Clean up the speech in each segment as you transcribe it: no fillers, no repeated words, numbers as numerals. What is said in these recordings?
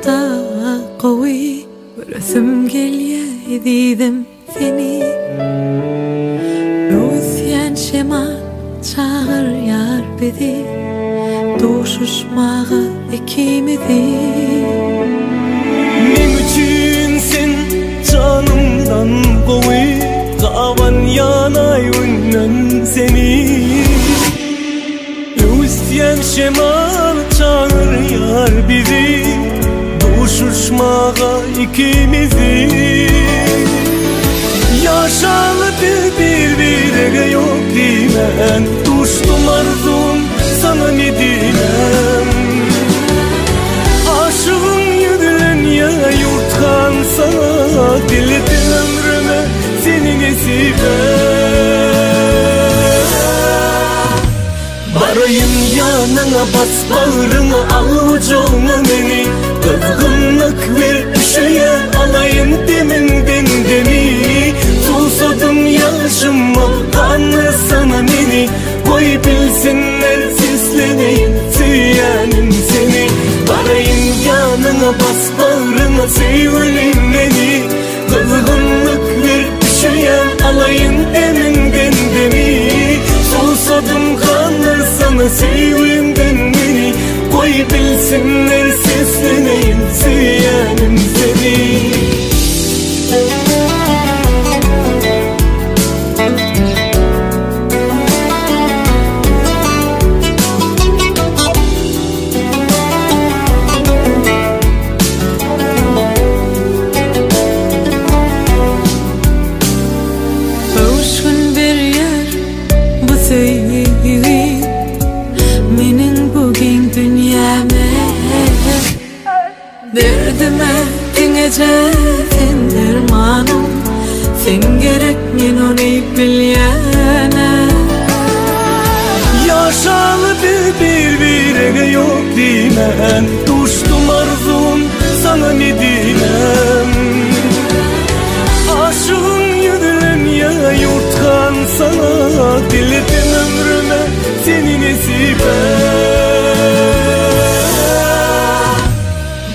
da qawi Resim gelye dedim seni Özyen şema çağır yar bedi Doşuşmağı ikimizi Men üçün sen canımdan qawi Qavan yanay ünnen seni Özyen şema çağır yar bedi Doşuşmağa ikimizi Yaşalı birbirine yok dimen Tuştum arzum sana ne dilem Aşığın yüdülen ya yurtkan sana Diledim ömrüme seni nesibe Barayım yanına bas bağrına al ucuna beni Kızgınlık ver düşüye alayım deminden demi Susadım yaşıma kanlı sana beni Koy bilsinler sesleneyim süyenim seni Barayım yanına bas bağrına seveyim beni Kızgınlık ver düşüye alayım deminden demi Susadım kanlı sana seveyimden beni Koy bilsinler sesleneyim süyenim seni Öşkün bir yer bu sevgi Menin bugün dünyame Derdime dinece sen dermanım Sen gerek men onu bilyene Yaşalı birbirine yok dimen Tuştum arzum sana ne dilem Aşığın yüdülen ya yurtkan sana Diledim ömrüme seni nesibe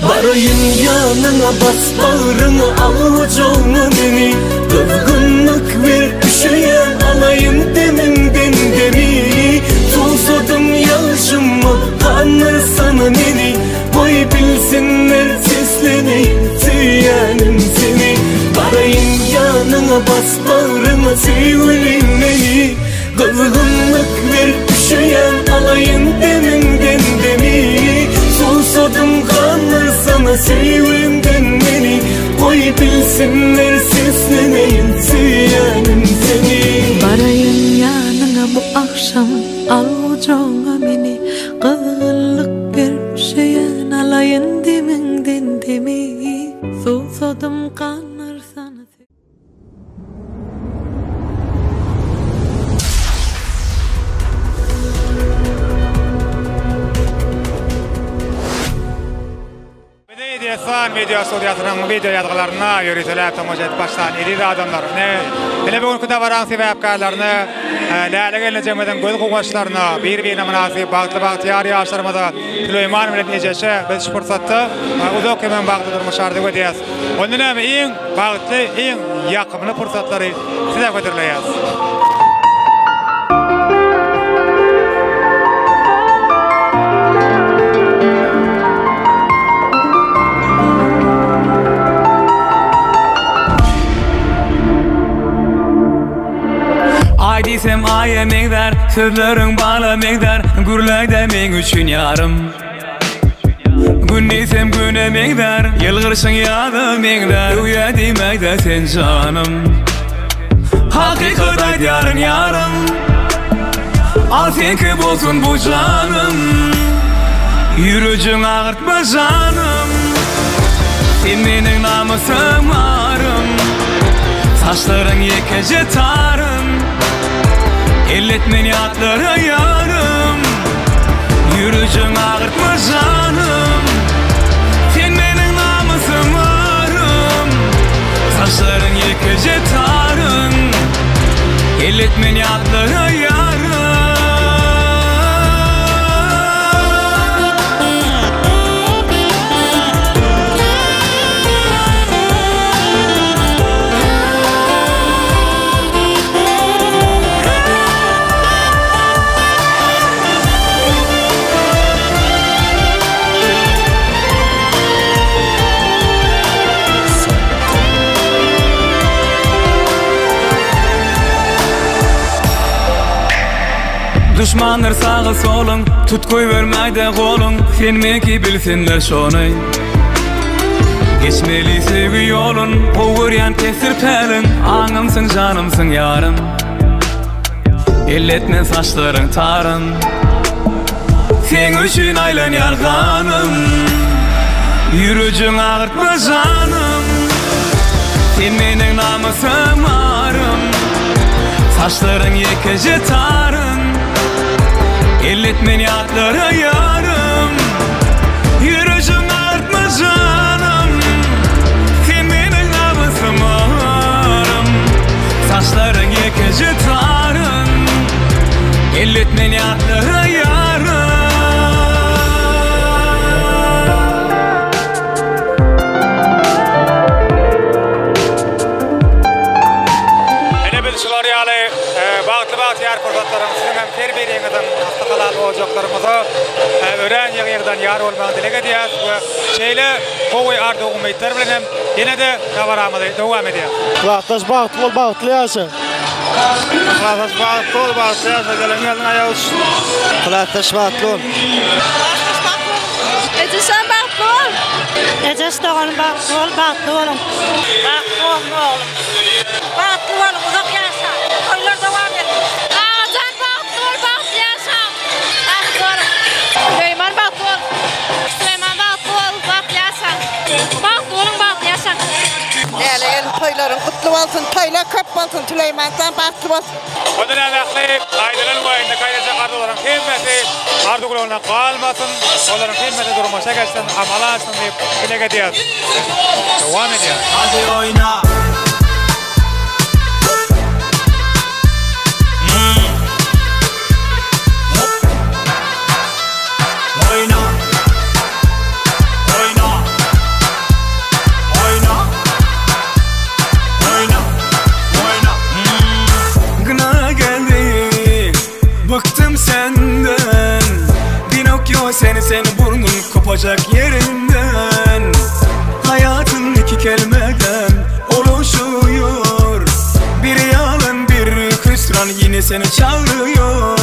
Barayım yanına bas bağrına al ucuna beni Kızgınlık ver düşüye alayım deminden demi Susadım yaşıma kanlı sana beni Koy bilsinler sesleneyim süyenim seni Barayım yanına bas bağrına seveyim beni Kızgınlık ver düşüye alayım deminden demi Susadım kanlı sana seveyimden beni Koy bilsinler sesleneyim süyenim seni Barayım yanına bu akşam al ucuna beni Kızgınlık bir şeyen alayın deminden demi Susadım kanlar sana Son video studiyasının video yazgılarına yürütülüp tomaj edip başlayan iri adamlarını hele bugünkü davarağın sebepkarlarını lale geline cemeden göz kuvaşlarını bir-birine münasip bağıtlı yar yaşlarımızı Süleyman bilen eceşi biz şu fırsatı uzak hemen bağıtlı durmuşardık ödeyiz. Onun hem en bağıtlı, en yakımlı fırsatları size götürüleyiz. Ay desem ay emekler, sözlerin bana emekler Gürleyde men üçün yarım Gün desem gün emekler, yılgırsın yadı emekler Uya demeyde sen canım Hakikat ayt yarın yarım Al senki bolsun bu canım Yürücün ağırtma canım Sen menin namusum arım Saçların yekece tarım Elletmen yatlara yarım Yürücün ağırtma canım Sen benim namusum arım Saçların yekece tarım Elletmen yatlara yarım Düşmanlar sağa solun, tutkuy vermeyde kolun. Senmeki bilsinler şonay. Geçmeli sevgi yolun, oğuryan tesir pelin. Anımsın canımsın yarım. Elletme saçların tarın. Sen üçün aylan yarganım. Yürücün ağırtma canım. Sen menin namusum arım. Saçların yekece tarın. Elletmen yatlara yarım. Yürücün ağırtma canım. Sen benim namusum arım. Saçların yekece tarın. Elletmen yatlara yarım. Bağıtlı-bağıtı yer fırsatlarım sizin hem terbiyelerinizden hasta kalan olacaklarımıza öğren yerden yar olmanı dilek ediyoruz ve şeyle kovuy ardı umutlar bilen yine de devam ediyor. Kılaktaş bağıtlı ol, bağıtlı yaşa. Kılaktaş bağıtlı ol, bağıtlı yaşa. Gelin gelin ayağı olsun. Kılaktaş bağıtlı ol. Ecesen bağıtlı ol. Ecesen doğan bağıtlı ol, bağıtlı olun. Bağıtlı olun oğlum. Bağıtlı olun, uzak yaşa. Koylar devam edin. Ağacan bağıtlı ol, bağıtlı yaşa. Bağıtlı olun. Süleyman bağıtlı ol. Süleyman bağıtlı ol, bağıtlı yaşa. Bağıtlı olun, bağıtlı yaşa. Gelin toyların kutlu olsun, toylar köp olsun Süleyman'dan bağıtlı olsun. Bunun əməkli aydının boyunda kaydacaq ardıların kıymeti ardıqlarına qalmasın, onların kıymeti durmuşa geçsin, amalasın deyip dilek ediyoruz. Devam ediyoruz. Hadi oyna. Oyna. Oyna. Oyna. Oyna. Oyna. Gına geldi, bıktım senden. Pinokyo seni burnun kopacak yerinden. Hayatın iki kelimeden oluşuyor. Bir yalan bir hüsran yine seni çağırıyor.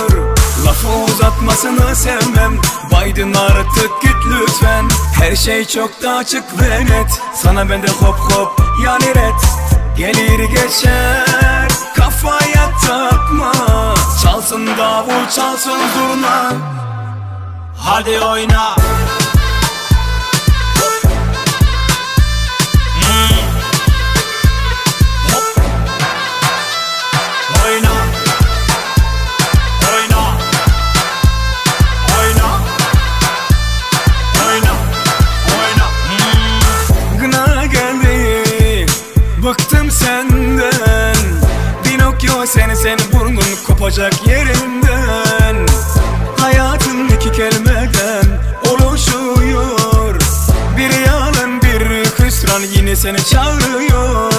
Lafı uzatmasını sevmem, baydın artık git lütfen. Her şey çok da açık ve net, sana bende hop hop yani ret. Gelir geçer kafaya takma, çalsın davul çalsın zurna. Hadi oyna. Oyna. Oyna. Oyna. Oyna. Oyna. Gına geldi, bıktım senden. Pinokyo seni burnun kopacak yerinden. Hayatın iki kelimeden oluşuyor. Bir yalan bir hüsran yine seni çağırıyor.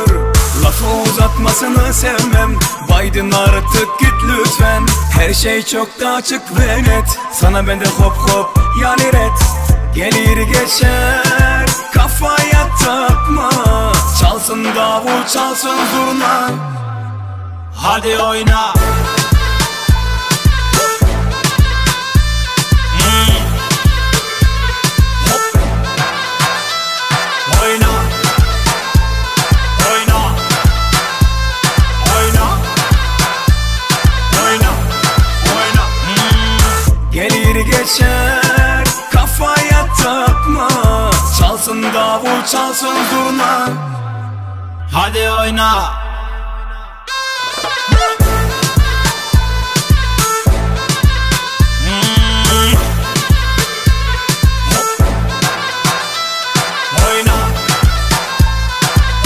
Lafı uzatmasını sevmem, baydın artık git lütfen. Her şey çok da açık ve net, sana bende hop hop yani ret. Gelir geçer kafaya takma, çalsın davul çalsın zurna. Hadi oyna. Oyna. Oyna. Oyna. Oyna. Oyna. Gelir geçer kafaya takma, çalsın davul çalsın zurna. Hadi oyna. Oyna.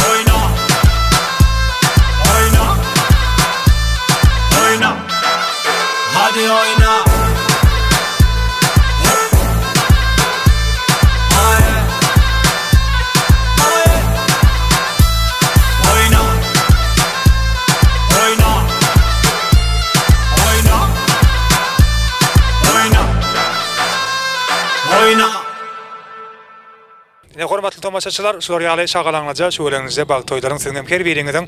Oyna. Oyna. Oyna. Hadi oyna. Oyna. Oyna. Ne hormatly tomaşaçylar, şol ýaly şagalanlaja şöwleňizde bag toýlaryň siňem her biriňiziň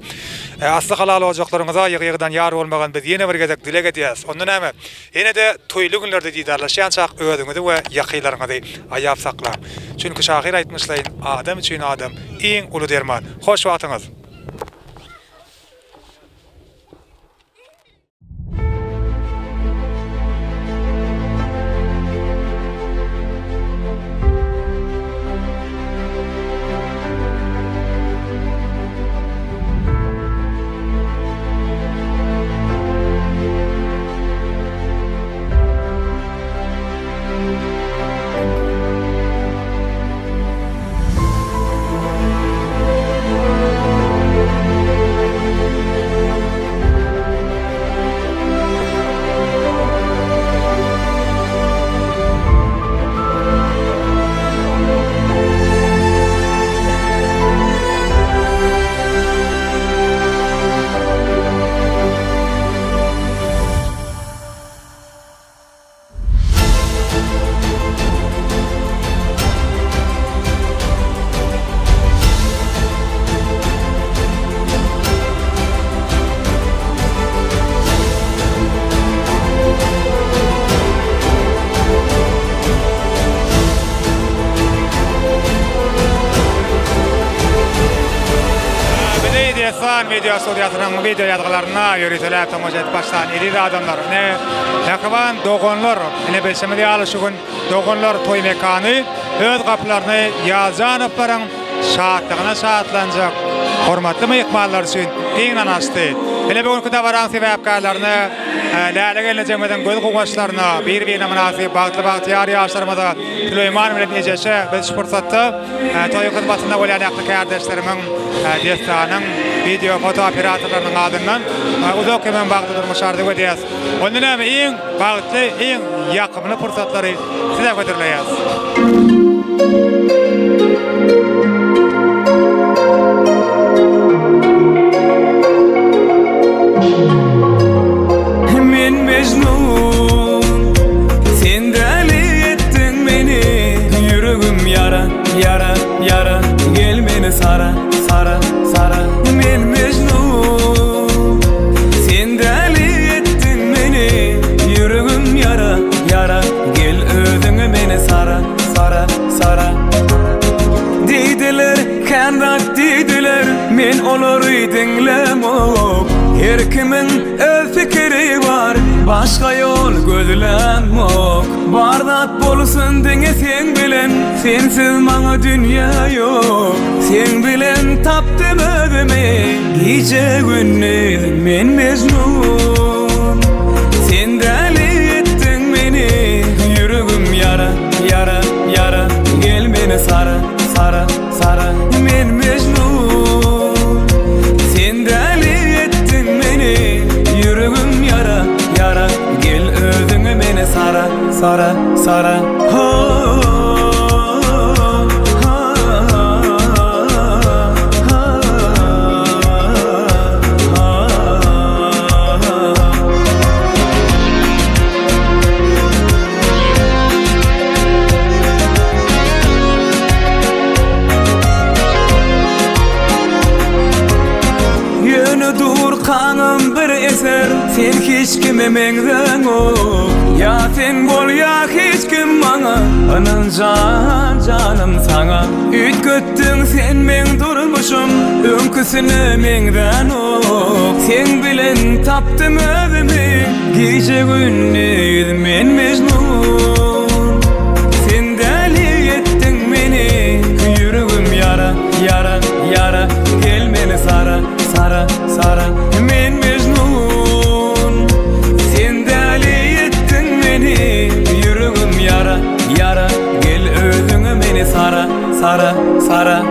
asly halal olajaklaryňyza ýygy-ýygydan ýar bolmagan biz ýene bir gezek dile getýäs. Ondan näme? Ýene de toýly günlerde diýdarlaşýan çaq öwüňizi we ýakylaryňyzy aýap saklan. Çünki şahyr aýtmyşlaýyn, adam üçin adam iň uly derman. Hoş wagtyňyz. Media sohbetlerinin video ýazgalaryna ýöretilip tomoşa başlan eri adamlar. Ne yakıban dogonlar, ne beşemede alışıgın dogonlar toy mekany öz gapylaryny ýazanyplaryň şahatlygyna şahatlanjak. Hormatly mehmanlar üçin iň anasty. Hele bugünkü dawaran sebäpkarlaryny läle gelene jemgyýetiň göz gowgaçlaryna bir-birine münasip bagty ýar ýaşlarymyza Süleyman bilen ejeşe biz fursatda toy hyzmatyna bolan ýakly kardeşlerimiň destanyň video foto operatorlarynyň adyndan uzak hemen bagty durmuşardy we diýäs. Ondan hem iň bagtly, iň ýakymly fursatlary size götürilýär. Men mecnun, sen deli ettin meni, yüreğim yara, yara, yara, gel meni sara, sara, sara. Men mecnun, sen deli ettin meni, yüreğim yara, yara, gel özüňe meni sara, sara, sara. Deydiler, kandak deydiler, men olary dinlemok. Her kimin öz fikri var, başka yol gözlenmok. Bardat bolsun diňe sen bilen, sensiz maňa dünýä ýok. Sen bilen tapdym özümi, gije gündüz men mecnun. Sen deli ettin meni, yüreğim yara, yara, yara, gel meni sara, sara, sara. Men mecnun, sen deli ettin meni, yüreğim yara, yara, gel özüňe meni sara, sara, sara. Kanım bir eser, sen hiç kime meňden ol. Ya sen bol ya hiç kim bana, anancan canım sana. Ütköttün sen men durmuşum, öňküsini meňden ol. Sen bilen tapdym özümi, gije gündüz men mecnun. Sen deli ettin meni, yüreğim yara, yara, yara, gel meni sara, sara, sara. Men mecnun, sen deli ettin meni, yüreğim yara, yara, gel özüňe meni sara, sara, sara.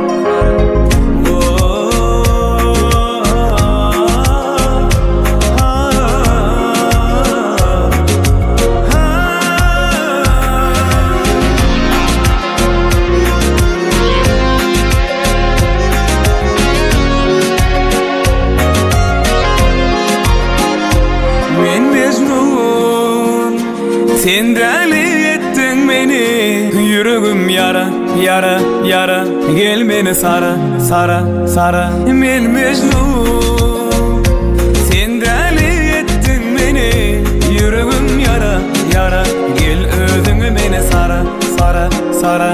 Sen deli ettin beni, yüreğim yara, yara, yara. Gel beni sara, sara, sara. Men Mecnun, sen deli ettin beni. Yüreğim yara, yara. Gel özüngü beni sara, sara, sara.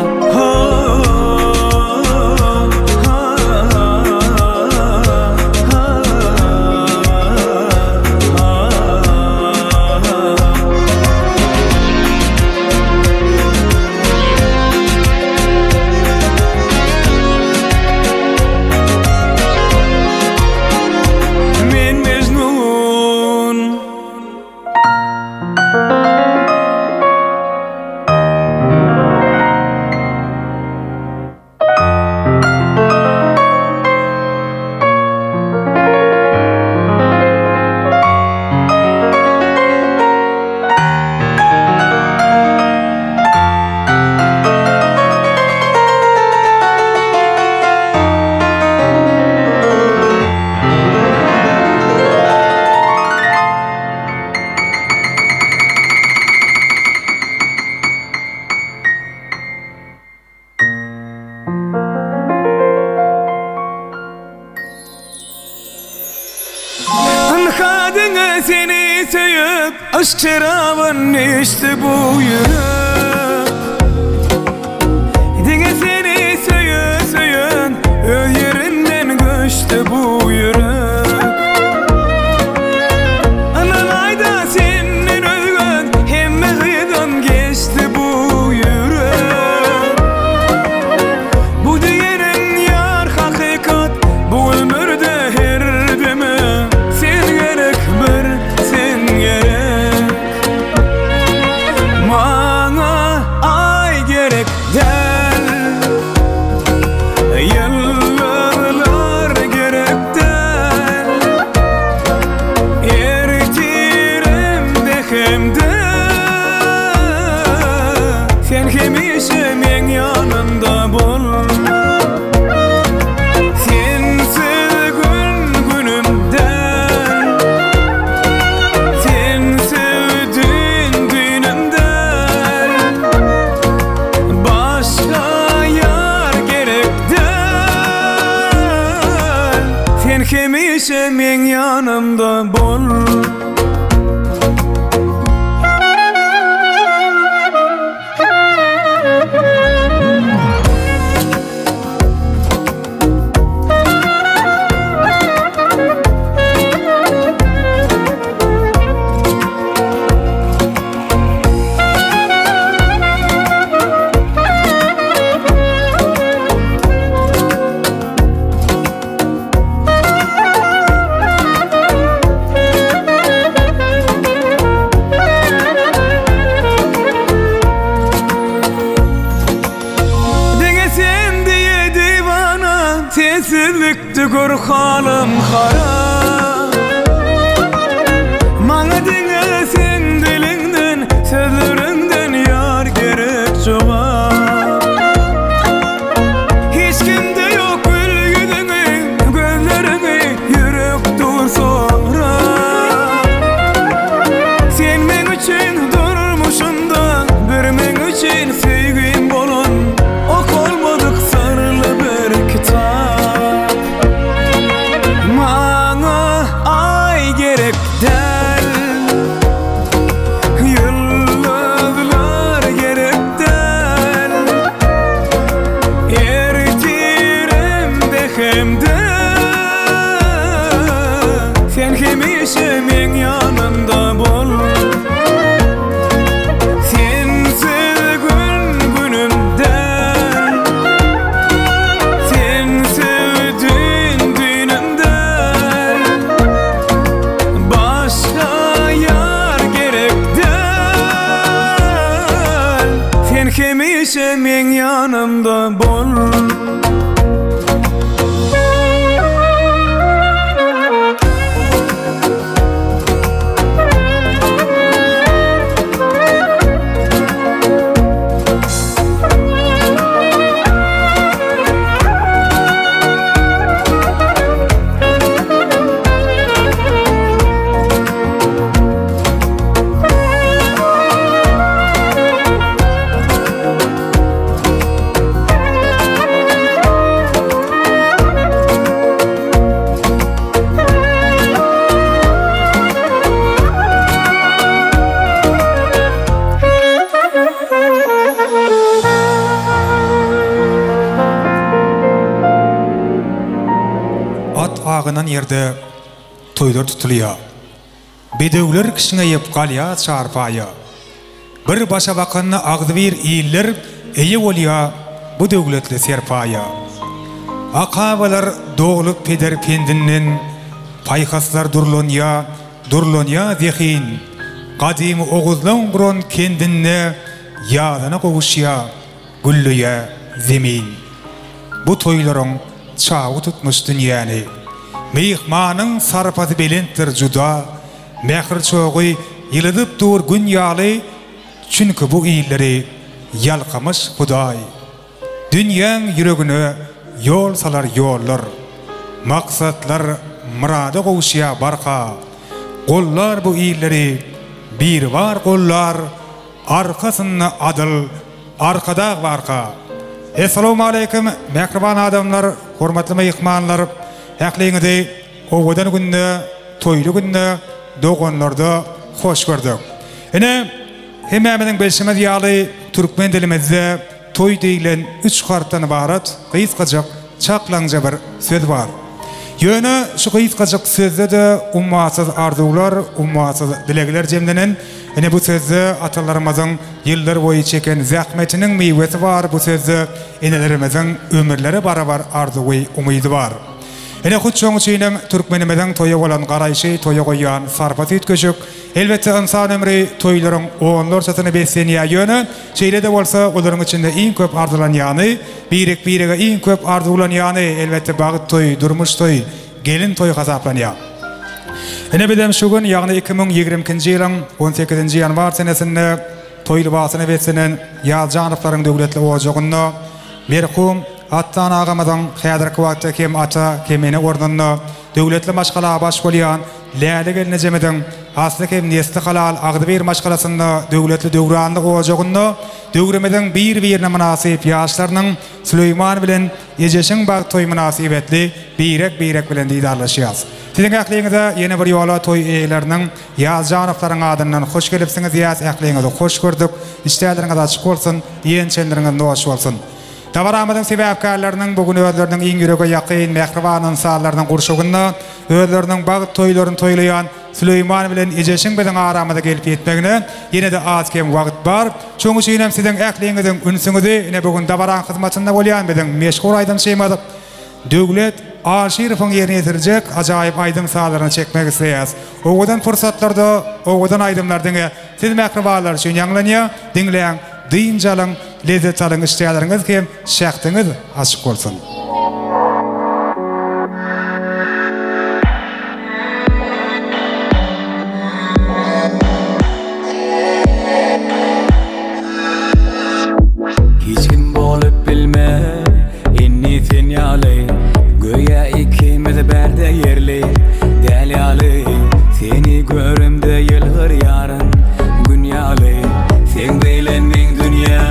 Seni söyüp aşk şarabın içti bu yürek. Dine seni söyün öz yerinden göçtü bu yürek. Anan ayda senin özgün hemme hıydan geçti bu yürek. Bu diyenin yar hakikat bu ömürde her deme. Sen gerek bir Mana ay gerek del, yıllar gerek del. Ertiremde hemde sen hemişe men yanımda bol. Sensiz gün günümden, sen sevdin düğünümden. Başka yar gerek del. Sen hemişe men yanımda bol. ýerde toýlar tutulýar. Bedewler kişiňe galya çarpaya. Bir başa bakanna agdyr ýyller eýe bolýar bu döwletli serpaya. Akabalar doğulup peder pendinden paykaslar durlanya zehin. Qadim oğuzlan buron kendinne yadana kovuşya güllüye zemin. Bu toyların çağı tutmuş dünyani. Meyhmanın sarpatı belenttir juda. Mehir çoğu yılıdıp dur gün yağlı. Çünkü bu iyilleri yalqamış Huday. Dünyanın yüreğine yol salar yollar. Maksatlar murada kovuşya barka. Gollar bu iyilleri bir var gollar. Arkasında adıl arkada varka. Esselamu aleyküm mehriban adamlar, hormatly mehmanlar. Ähliňizi owadan günde, toylu günde, dogonlarda hoş gördük. Ene hemmämiň belşime ýaly türkmen dilimizde toy diýilen 3 harfdan ibarat gysgaçak çaklanca bir söz var. Ýöne şu gysgaçak sözde de ummatsız arzular, ummatsız dilekler jemlenen. Ene bu sözde atalarymyzyň ýyllar boýy çeken zähmetiniň meýwesi var. Bu sözde enelerimizin ömürleri barabar arzu we umydy var. Ene hutçoň üçin türkmenimiziň toýa bolan garaýşy, toýa goýan sarpat etgeşik. Elbetde insan ömrü toýlaryň oňlar satyny beslenýär ýöne. Şeýle de bolsa olaryň içinde iň köp arzulanýany, birege iň köp arzulanýany elbetde bagyt toý, durmuş toý, gelin toý hasaplanýar. Ene bedem şu gün ýagny 2022-nji ýylyň 18-nji ýanwar senesinde toýly basyny beslenen Ýaljanowaryň döwletli owajagynda merhum Attan agamyzyň häzirki wagtda hem ata kemene ordunda döwletli maşgala baş bolýan Läli gelnejemediň asly hem nesli halal Agdyr maşgalasynda döwletli döwranlyk owajagynda döwremediň bir-birine münasip ýaşlarynyň Süleyman bilen Ejeşiň bag toý münasibetli birek bilen diýdarlaşýar. Siziň ähliňizde ýene bir ýola toý eýleriniň Ýaljanowaryň adyndan hoş gelipsiňiz ýas ähliňizde hoş gördük. İşleriňiz açyk bolsun, ýençeleriňiz noş bolsun. Tawaramyzyň sebäpkarlarynyň bugün özleriniň iň ýürege ýakyn mehriban insanlarynyň gurşugynda özleriniň bagyt toýlaryny toýlaýan Süleyman bilen Ejeşiň bilen aramyda gelip ýetmegine ýene de az kem wagt bar. Şoň üçin hem siziň ähliňiziň ünsüňizi ene bugün tawaran hyzmatynda bolýan bilen meşgul aýdym şeýmady. Döwlet Aşyrowyň ýerine ýetirjek ajaýyp aýdym sağlaryny çekmek isleýär. Owadan fursatlarda, owadan aýdymlardyň siz mehribanlar üçin ýanglanýar, diňleýän, diýinjalyň, lezzet alyň işleýärleriňiz hem şähtiňiz açyk bolsun. Hiç kim bolup bilme, inni sen ýaly. Göýe ikimiz berde yerli, däl ýaly. Seni görümde ýylgyr ýaryn, gün ýaly. Sen bilen meň dünýä,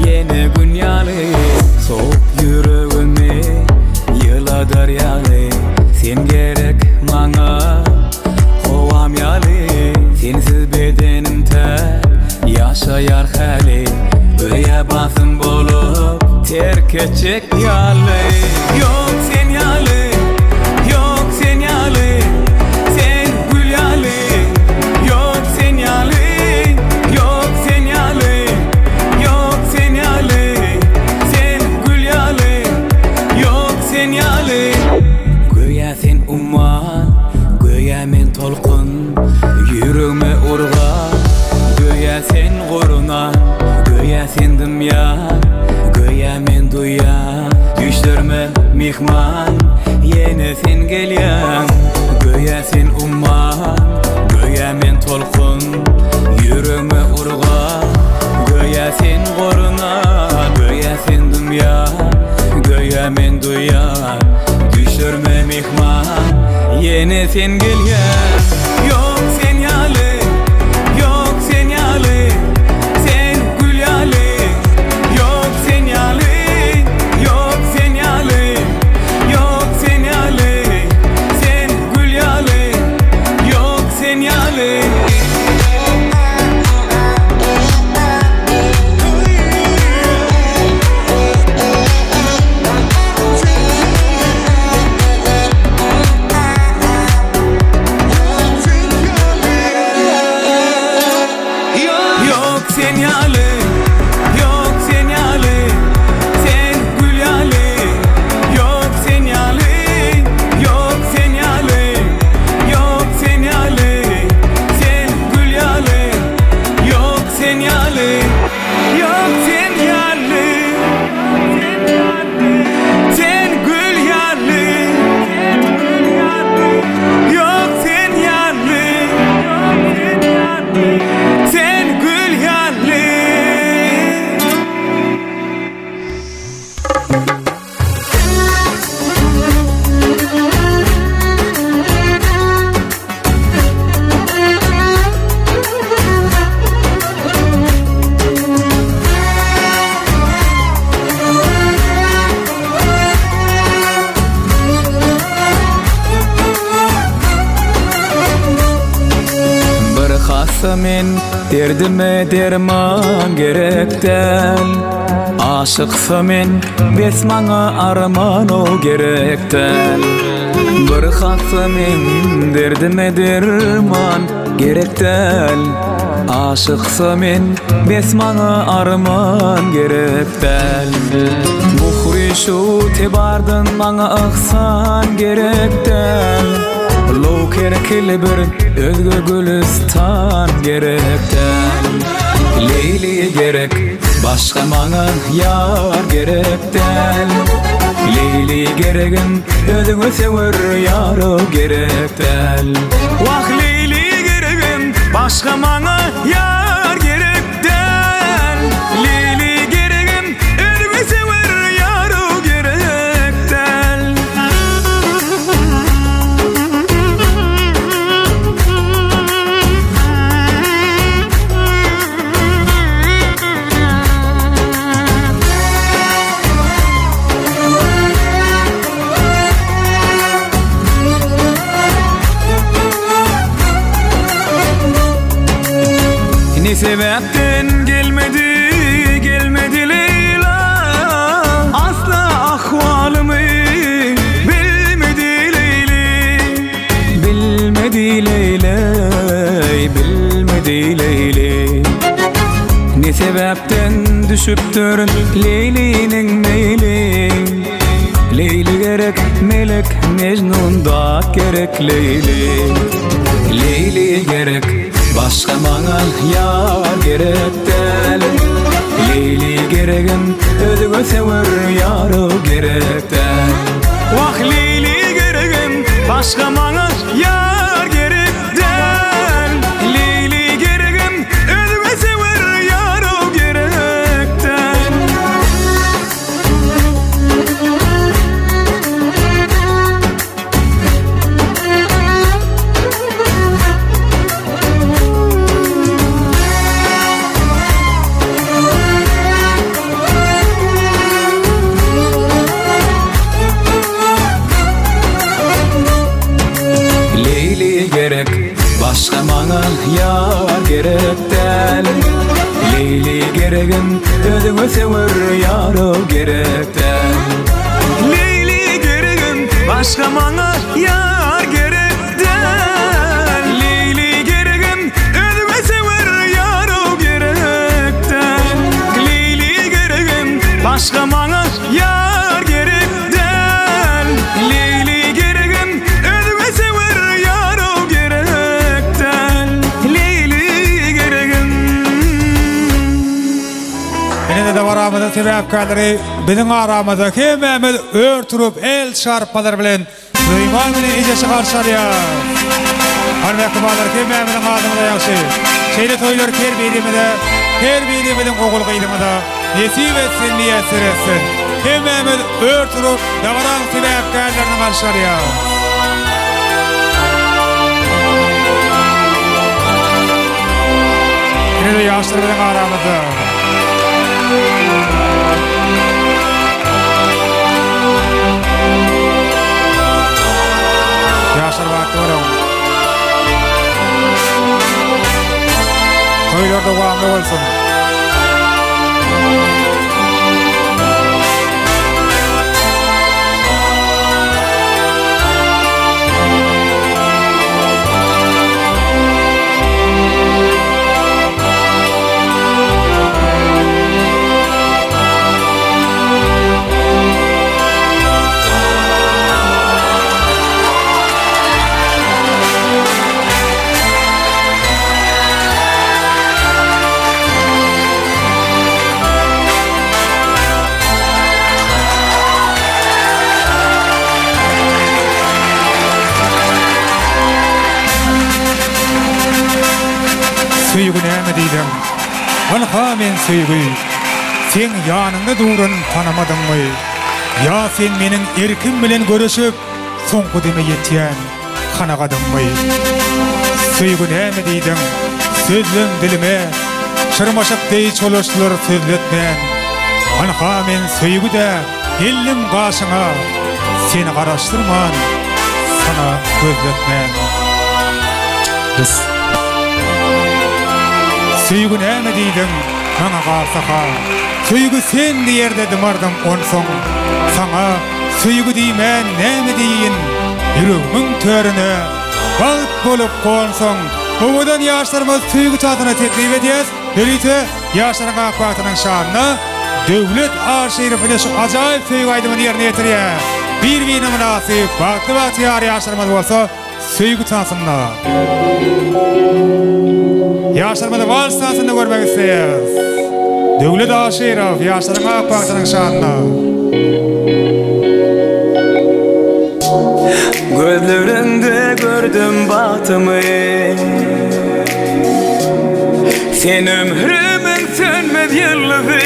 ýene gün ýaly. Soğuk ýüregimi ýyladar ýaly. Sen gerek maňa, howam ýaly. Sensiz bedenim täk, ýaşaýar häli. Göýe basym bolup, terk etjek ýaly. Yok sen ýaly, yok sen ýaly. Sen gül ýaly, yok sen ýaly. Yok sen ýaly, yok sen ýaly. Sen gül ýaly, yok sen ýaly. Göýe sen umman, göýe men tolkun. Ýüregime urgan, göýe sen gorunan. Göýe sen dymýan, göýe men duýan. Düşlerime mihman, ýene sen gelýän. Göýe sen umman, göýe men tolkun. Ýüregime urgan, göýe sen gorunan. Göýe sen dymýan, göýe men duýan. Düşlerime mihman, ýene sen gelýän. Yok sen ýaly, yok sen ýaly. Sen gül ýaly, yok sen ýaly. Yok sen ýaly, yok sen ýaly. Sen gül ýaly, yok sen ýaly. yalı, yok sen yalı, sen gül yalı, yok sen yalı, yok sen yalı, yok sen yalı, sen gül yalı, yok sen yalı, yok sen yalı, sen gül yalı, yok sen yalı, sen gül yalı. Bir hassa men derdime derman gerekten, aşıksa men besmana arman o gerekten. Bir hassa men derdime derman gerekten, aşıksa men besmana arman gerekten. Buhri şu tebardan bana aksan gerekten, Lo kerekli bir özgü gülistan gerekten. Leyli gerek başka bana yar gerekten. Leyli geregin özgü sever yar gerekten. Vah leyli geregin başka bana yar gerekten. Leyli geregin özgü sever yar gerekten. Ne sebepten gelmedi Leyla, asla ahvalımı bilmedi Leyla. Ne sebepten düşüptür Leyli'nin meyli, Leyli gerek melek Mecnun'da gerek Leyli gerek başka bana yar gerekten. Leyli geregin özgü sever yar gerekten. Vah Leyli geregin başka bana yar gerekten. Leyli geregin özgü sever yar gerekten. Gerek başka bana yar gerekten. Leyli geregin özgü sever yar gerekten. Leyli geregin başka bana yar gerekten. Leyli geregin özgü sever yar gerekten. Leyli geregin başka bana yar gerekten. Leyli geregin özgü sever yar gerekten. Leyli geregin. Yine de varamızın sebepkarları bizim aramızda kememiz örtürüp el şarpalar bilen duymanını iyice çıkarşar ya. Hanımefendi kumalar kememizin ağzımıza yakşı. Şeyde toylar her birimizin oğul kıydımıda nesip etsin, niyesir etsin. Kememiz örtürüp davaran sebepkarlarını karşar ya. Yine de yaşlar bizim aramızda. Yaşar vakti var ya. Toylar devamlı olsun. Süýgü näme diýdim? Alha men süýgü. Sen ýanyňda duran tanamadyňmy? Ya sen meniň erkim bilen görüşüp soňky deme ýetýän kanagadyňmy? Süýgü näme diýdim? Sözlüm dilime şırmaşyk deý çolaşdylar sözletmän. Alha men süýgüde ellim gaşyňa seni garaşdyrman, sana gözletmän. Süýgü näme diýdim? Mana garsaka. Süýgü sen diýerde dymardym onsoň. Sana süýgü diýmän näme diýin? Ýüregiň törüne bagyt bolup golsoň. Owadan ýaşlarymyz süýgü çatyna teklip edýäs. Birisi ýaşlaryň akbatynyň şanyna döwlet arşiwine şu ajaýyp süýgü aýdymy ýerine ýetirýär. Bir münasip bagtly ýar ýaşlarymyz bolsa süýgü çatynda. Ýaşlarymyzy wals çatynda görmek isleýäs. Döwlet arşiwine ýaşlaryň akbatynyň şanyna. Gözlerinde gördüm batımı, sen ömrümün sönmez yıldızı.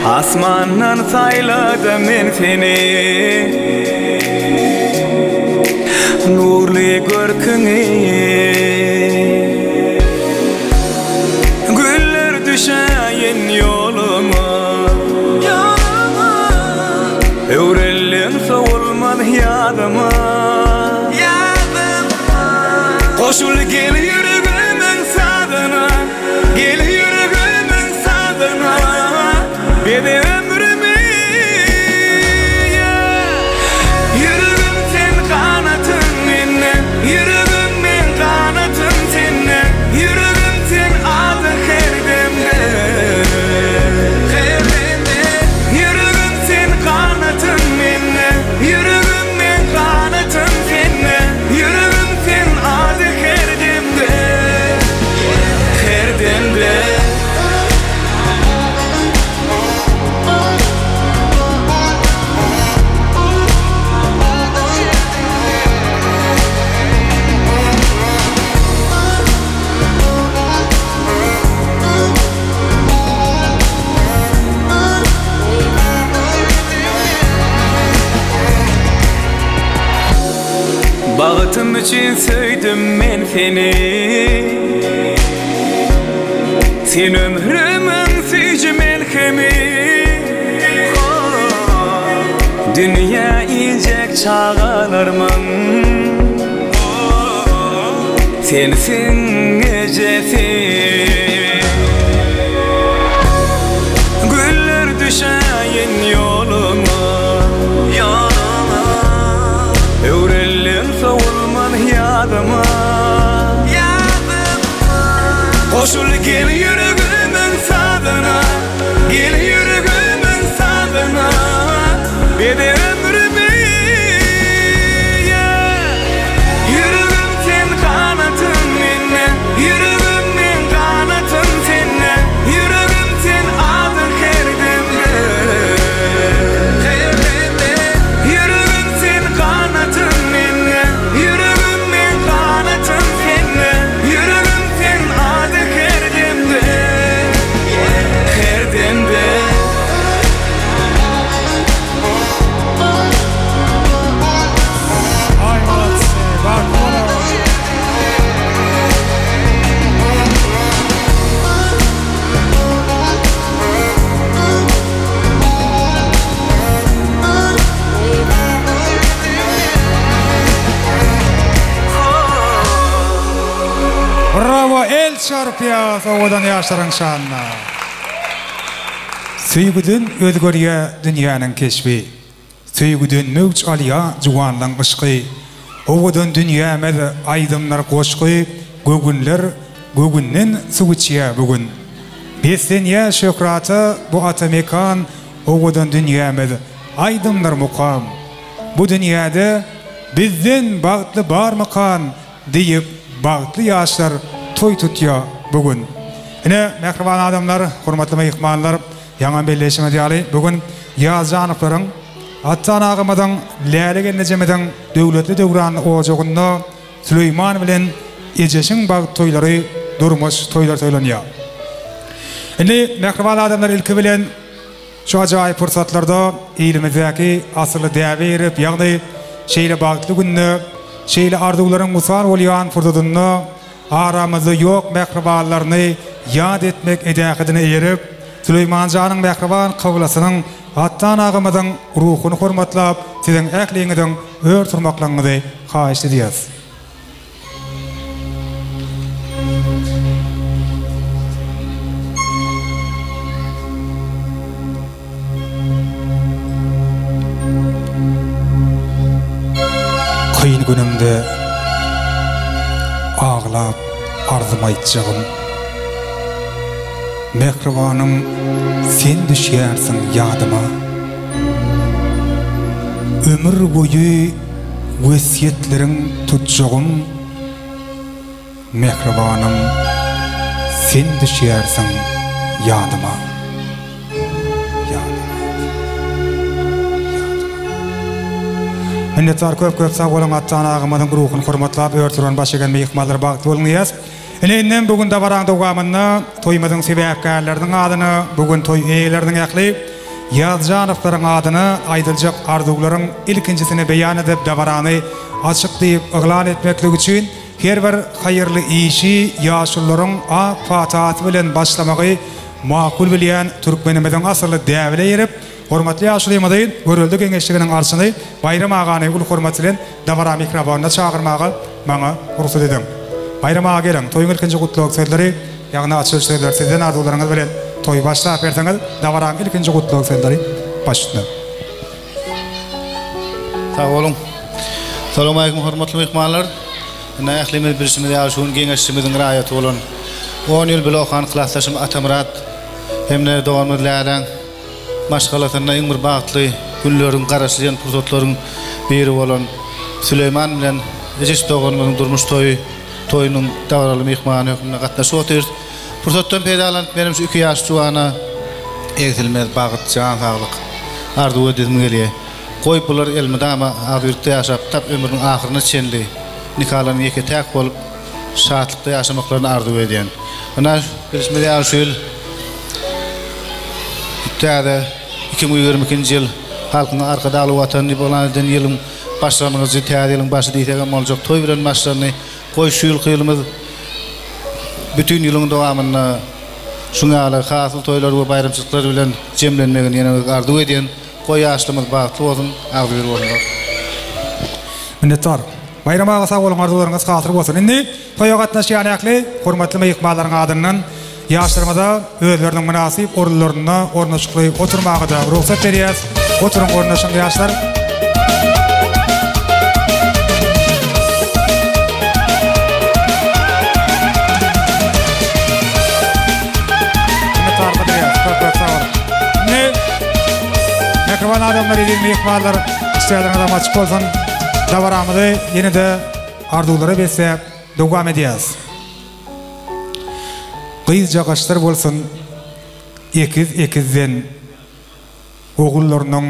Asmandan sayladım men seni, nurlu görküni. Güller düşäyin yoluma, Öwrelliň sowulmaz ýadyma, Koşul gel ýüregimin sadyna, gel ýüregimin sadyna, bede ömrümi. Ýüregim sen kanatyň menne, ýüregim men kanatyň senne, ýüregim sen adı herdemde. Ýüregim sen kanatyň menne, ýüregim men kanatyň senne, ýüregim sen adı herdemde. Herdemde. Bagtym üçin söýdüm men seni, sen ömrümün süýji melhemi. Dünýä iljek çağalarmyň, sensiň ejesi. Güller düşäyin ýoluma, Öwrelliň sowulmaz ýadyma, Koşul gel ýüregimin sadyna, gel ýüregimin sadyna, bede ömrümi. Ýüregim sen kanatyň menne, ýüregim men kanatyň senne, ýüregim sen adı herdemde. Ýüregim sen kanatyň menne, ýüregim men kanatyň senne, ýüregim sen adı herdemde. Herdemde. Ay malatsy, bak ola. Bravo, el çarpýas owadan ýaşlaryň şanyna. Süýgüden özgörýä dünýäniň keşbi. Süýgüden möwç alýa juwanlyň gyşky. Owadan dünýämiz aýdymlar goşky, gögünler gögünden suwçýa bugün. Beslenýä şöhraty bu atamekan owadan dünýämiz aýdymlar mukam. Bu dünýäde bizden bagtly barmakan diýip bagtly ýaşlar toy tutýar bugün. Ine mehriban adamlar, hormatly mehmanlar, ýaňa belleşme diýaly bugün ýazjanyklaryň attan agamadan läle gelnejemeden döwletli döwran ojagynda Süleyman bilen ejeşin bag toylary durmuş toylar toylanýar. Indi mehriban adamlar ilki bilen şu ajaýyp fursatlarda ilimizdäki asly däwe berip, ýagny şeýle bagtly günni, şeýle arzuwlaryň musal bolýan fursatyny aramyzda ýok mehribanlaryny ýad etmek edäkidine erip, Süleyman Janyň mehriban kawlasynyň hattan agymydyň ruhuny hormatlap, siziň ähliňizden ör turmaklaryňyzy haýyş edýäs. Kıyın günümde ağlap arzumaytjagym mehribanym sen düşýärsiň ýadyma ömür boyu wesiýetleriň tutjagym mehribanym sen düşýärsiň ýadyma Minnetar köp sağ bolan attan agymyň ruhuny hormatlap örtüren başygan mehmanlar bagty bolýas. Enen bugün de baran dowamyny toýmadyň sebäpkärläriniň adyny, bugün toý eýleriniň ähli Ýazjanowaryň adyny aýdyljak arzuwlaryň ilkinjisini beýan edip dabarany açyk diýip eglan etmeklik üçin her bir haýyrly işi ýaşullaryň ak fatahaty bilen başlamagy makul bilýän türkmenimiziň asly däwle ýerip hormatly ýaşulymyň görüldi geňeşliginiň arşyny Bayram agany ul hormat bilen dabara mikrofonna çağırmagy maňa ruhsat edin. Bayram ağa geliň, toýuň ilkinji gutluk sözleri, ýagny açyl sözler sizden arzuwlaryňyz bilen toý başlap berseňiz, dabara ilkinji gutluk sözleri başlandy. Sağ olun. Assalamu alaykum hormatly mehmanlar. Ina ählimiz birisini ýaşuň geňeşligimiň raýaty bolan 10 ýyl bilokan klassdaşym Atamurat hemne dowamlylaryň maşgalatyna iň bir bagtly günleriň garaşylan fursatlaryň biri bolan Süleyman bilen ejes doganyň durmuş toýunyň dawraly mehmany hukmuna gatnaşyp otyr. Fursatdan peýdalanyp benim şu 2 ýaş juwana egzilmez bagyt jan saglyk arzuw edýän gelýär. Goýup bular elmedama agyrykda ýaşap tap ömrüniň ahyryna çenli nikalanyň ýeke täk bolup şatlykda ýaşamaklaryny arzuw edýän. Ana birismede ýaşyl Täze 2022-nji ýyl halkyň arkada alyp atany bolan ýylyň başlanyňyzy täze ýylyň başy diýsegem boljak toý bilen başlany goý şu ýyl kylymyz bütün ýylyň dowamyny şuňa hasy toýlar we bayramçylyklar bilen jemlenmegini ýene arzuw edýän goý ýaşlymyz bagtly bolsun arzuw bolsun. Minnettar. Bayram ağa sag bolan arzuwlaryňyz hatyr bolsun. Indi toýa gatnaşýan ähli hormatly mehmanlaryň adyndan ýaşlarymyza özleriniň münasip orunlaryna ornaşykly oturmagy da ruhsat berýäs. Oturuň ornaşyň ýaşlar. Mehriban adamlar edin mehmanlar isleýärler açyk bolsun. Dawaramyzy ýene-de arzuwlara bersep dowam edýäs. Gyz jagaşlar bolsun, ekiz-ekizden ogullarynyň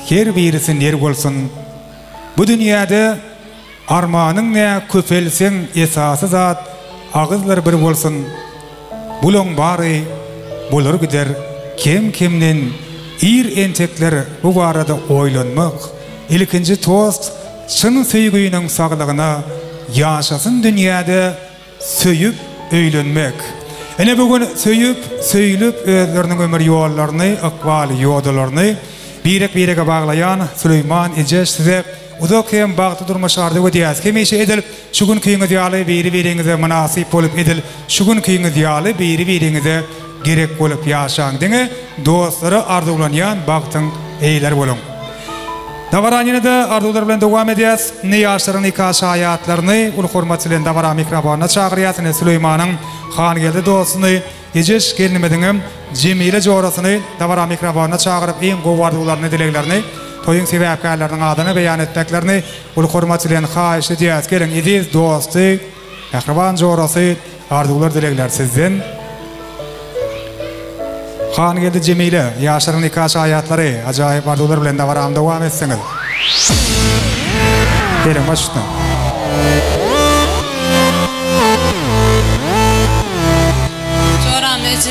her birisi ner bolsun. Bu dünýäde armanyň ne köpelseň esasy zat agyzlar bir bolsun. Bulan bary bolar gider kim-kimden ir entekler bu barada oýlanmak. Ilkinji tost çyn söýgüýüniň saglygyna ýaşasyn dünýäde söýüp öýlenmek. Ene bugün söýülüp özleriniň ömür ýollaryny, akwaly ýodalaryny birek-bireke baglayan Süleyman ejes size uzak hem bagty durmuş ardy ödýäs. Hemeşe edil şu gün kıyıňyz ýaly biri-biriňize münasip bolup edil. Şu gün kıyıňyz ýaly biri-biriňize gerek bolup ýaşaň diňe dostlary arzuwlanýan bagtyň eýler bolun. Dawaran ýene-de arzuwlar bilen dowam edýäs. Ne ýaşlaryň nikah şaýatlaryny ul hormat bilen dawara mikrofona çagyrýas. Süleymanyň han geldi dostuny ejes gelinmediňem Jemile jorasyny dawara mikrofona çagyryp iň gowardylaryny dileklerini toýuň sebäpkärläriniň adyny beýan etmeklerini ul hormat bilen haýyş edýäs. Geliň ediz dosty, mehriban jorasy arzuwlar dilekler sizden. Han geldi Jemile, ýaşlaryň nikah şaýatlary ajaýyp arzuwlar bilen dawaram dowam etseňiz. Gelin başla.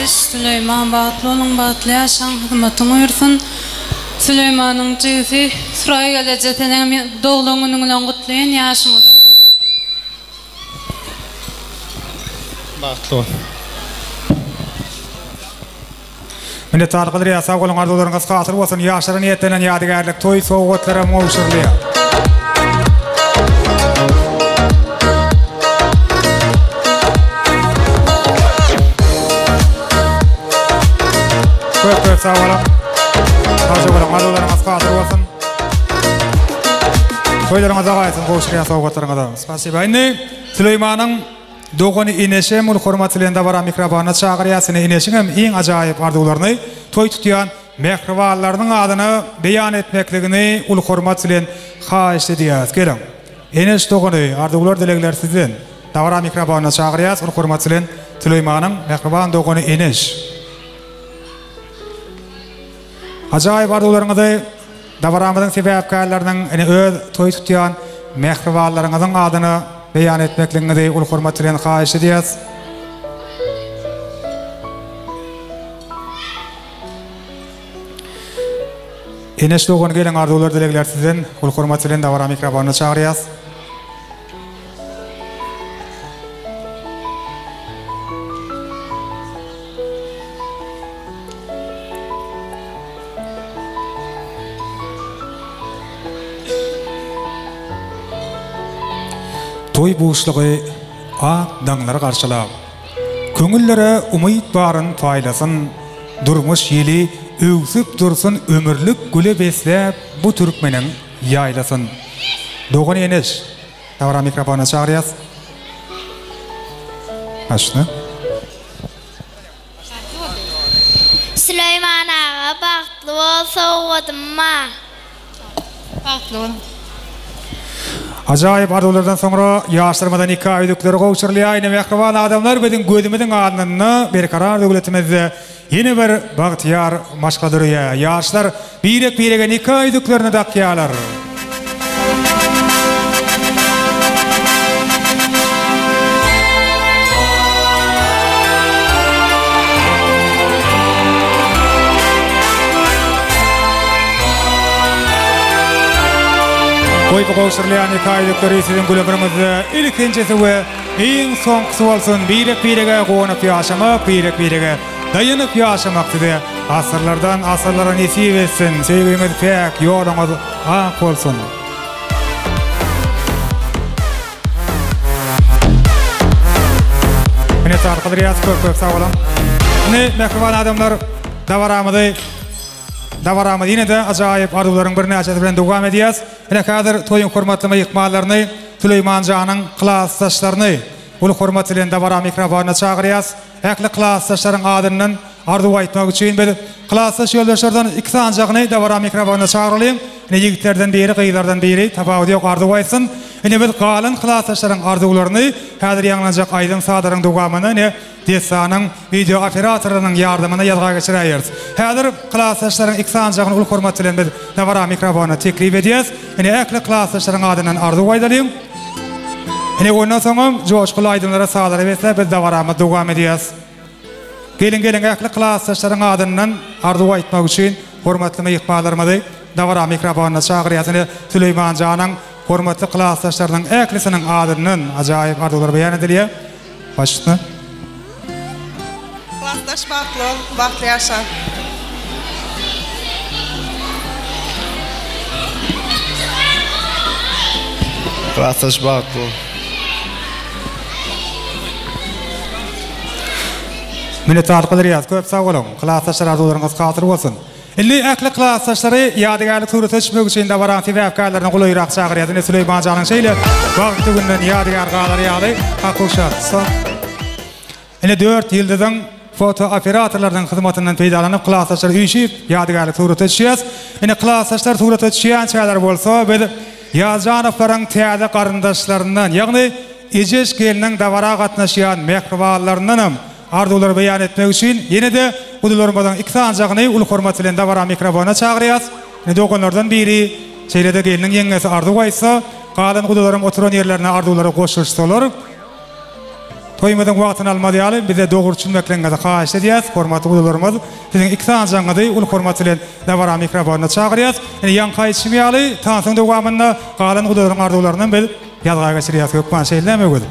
Süleyman Batlı'nın batlı yaşan hizmetin uyursun. Süleyman'ın cüzi sıraya geleceğinin doğduğunun kutlayan yaşını da. Batlı. Mine tarqadır ya sağ olun arzularınız qatır olsun. Yaşlara niyetlenen yadigarlık toy soğuklara mavşırlıya. Köp sağ olun. Arzularınız qatır olsun. Toylarınız ağaysın qavşırıya soğuklarına. Spasiba. Inni Süleyman'ın doğunu ineşem ul hormatlyanda bara mikrofona çağırıyasını ineşin hem en acayip arzularını toy tutuyan mehrivallarının adını beyan etmekligini ul hormatlyand xahiş ediyaz. Gelin. Eneş doğunu arzular dilekler sizden. Davara mikrofona çağırıyas ul hormatlyand Süleyman'ın mehrivan doğunu eneş. Acayip arzularınızı davaramızın sebepkarlarının öz toy tutuyan mehrivallarınızın adını beyan etmekliğinizi ul hormatlyand xahiş ediyaz. Eneş doğunu gelin arzular dilekler sizden ul hormatlyand davara mikrofonu çağırıyaz. Toy buğuşluğu ağ dağları karşılap, köngüllere umuyt barın faylasın, durmuş yeli öksüp dursun ömürlük güle beslep bu Türkmenin yaylasın. Doğun eneş, davara mikrofonu çağırıyaz. Açtı. Süleyman ağa baktlı olsa oğudumma. Baktlı olun. Acayip arzulardan sonra yaşlarmadan hikaye dökleri qavşırlıya aynı mehrivan adamlar bedin gözümüzün adını bir karar dögületimizde yeni bir bahtiyar maşkadır ya. Yaşlar birek-biregen hikaye döklerini dakyalar. Koy bu qavşırlayan hikayelükleri sizin gülümümüzde ilkincisi ve en sonqısı olsun birek-birege qoğunup yaşamak, birek-birege dayanıp yaşamak size asırlardan asırlara nesip etsin, sevginiz pek, yolunuz ak olsun. Mine tarqadır yaz köp sağ olun. Ne mehrivan adamlar Davaramız yine de acayip arzuların bir neçesi bilen devam ediyaz. Hele kadir toyun hormatlı yıkmalarını, Süleyman Can'ın klastaşlarını, ulu hormatlı davara mikrofonuna çağırıyaz. Ekli klastaşların adının arzu aytmak için bir klastaş yoldaşlardan iki sancağını davara mikrofonuna çağırılayım. Yigitlerden biri, kıyılardan biri, tafavut yok arzu aytsın. Biz kalın klastaşların arzularını, kadir yanlanacak aydın sadarın devamını, Desanın video operatorunun yardımına yazga geçirayız. Hazır klasaşların iksancağını ul hormatlyand biz davara mikrofonu teklif ediyaz. Ekli klasaşların adından arzu aydalayım. Ondan sonra coşkulu aydınlara sağları verse biz davaramız devam ediyaz. Gelin ekli klasaşların adından arzu aytmak için hormatlı yıkmalarımızı davara mikrofonuna çağırıyaz. Süleyman Can'ın hormatlı klasaşlarının eklisinin adından acayip arzuları beyan ediliyor. Başını. Klastaş Batlı yaşan. Klastaş Batlı. Mine tarqadır yaz köp sağ olun. Klastaşlar arzularınız qatır olsun. Illi ekli klastaşları yadigarlık surata düşmek için de varan sebepkarlarına qo'layroq çağırıyaz. Süleyman Can'ın şeyle vaqti günden yadigar qalari yağdı. Aquşar. 4 yıldızın foto operatorlardan hizmetinden faydalanıp klasaşlar uyuşup yadigarlık surata düşüyüz. Klasaşlar surata düşüyen şeyler bolsa biz Yazanofların täze qarindaşlarından, yani Ejes gelinin davara qatnaşyan mehrivallarından arzular beyan etmek için yine de udularımızdan iki sancağını ul hormatlyand davara mikrofona çağırıyaz. Dogonlardan biri şeylede gelinin yengesi arzu aysa, qalan udularım oturan yerlerine arzuları qoşulsalar, toýmadan wagtyny almady ýaly bize dogurçun beklenýär haýyş edýäs. Hormatly gudalarymyz, siziň iki sanjanyňy ul hormat bilen dawara mikrofonuny çagyrýas. Ýan haýyşmy ýaly tansyň dowamynda galan gudalaryň arzuwlaryny bil ýazga geçirýäs. Köpman şeýleme göz.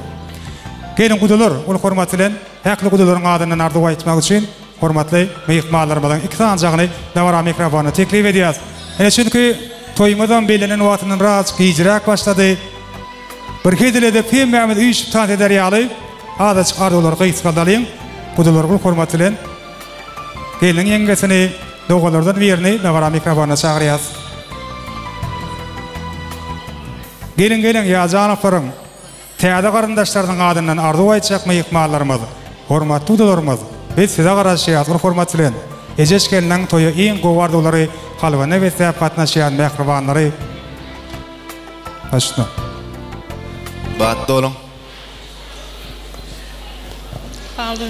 Gelin gudalar ul hormat bilen häkli gudalaryň adyny arzuw aýtmak üçin hormatly mehmanlarymyň iki sanjanyny dawara mikrofonuny teklip edýäs. Çünki toýmadan belenen wagtynyň raz giýjirak başlady. Bir kedilede pemmämiz üýşüp taňt eder ýaly. Hada çykardylar gysgaldalyň. Gudalar ul hormat bilen gelin ýengesini dogalardan birini dawara mikrofonuny çagyrýas. Gelin ýa-janaplaryň täze garyndaşlarynyň adyndan arzuw aýtjak mehmanlarymyz, hormatly gudalarymyz, biz size garaşýas ul hormat bilen ejeşkeniň toýu iň gowardylary halwana we täp gatnaşýan mehribanlary. Başna. Batly bolun.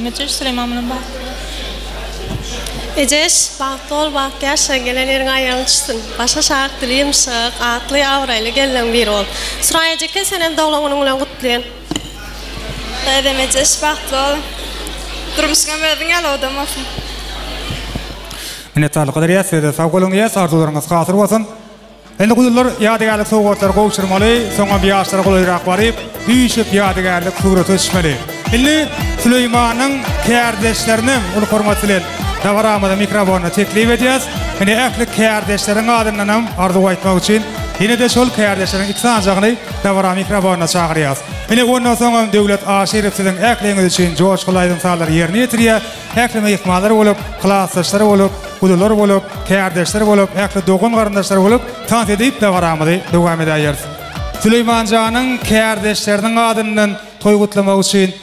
Meçer Süleyman'ın bak. Ejes batly ol bak ýaşa gelenleriň aýagyny çysyn. Başa şart dilýim şyk, atly awraýly gelen bir ol. Suraýajyka senen dowlagynyň bilen gutlaýan. Edem ejes batly ol. Durmuşgan berdiň ýalawdam olsun. Minnetdarlyk ederýäs, size sag bolýar, arzuwlaryňyz hasyr bolsun. Endi gudalar ýadygarlyk sowgatlar gowşurmaly, soňa bir ýaşlara goýrak baryp, büýüşip ýadygarlyk surat öçmeli. Endi Süleymanyň kärdeşleriniň ul hormat bilen dawaramyda mikrofonu teklip edýäs. Mene ähli kärdeşleriň adyndan arzuw aýtmak üçin ýene-de şol kärdeşleriň iki sanjanyny dawara mikrofonuny çagyrýas. Mene ondan soňra Döwlet Aşerew siziň ähliňiz üçin joşky aýdymsallar ýerine ýetirýär. Ähli mehmanlar bolup, klassdaşlar bolup, gudalar bolup, kärdeşler bolup, ähli dogun garyndaşlar bolup, taňt edip dawaramydy dowam edýär. Süleymanjanyň kärdeşleriniň adyndan toý gutlamak üçin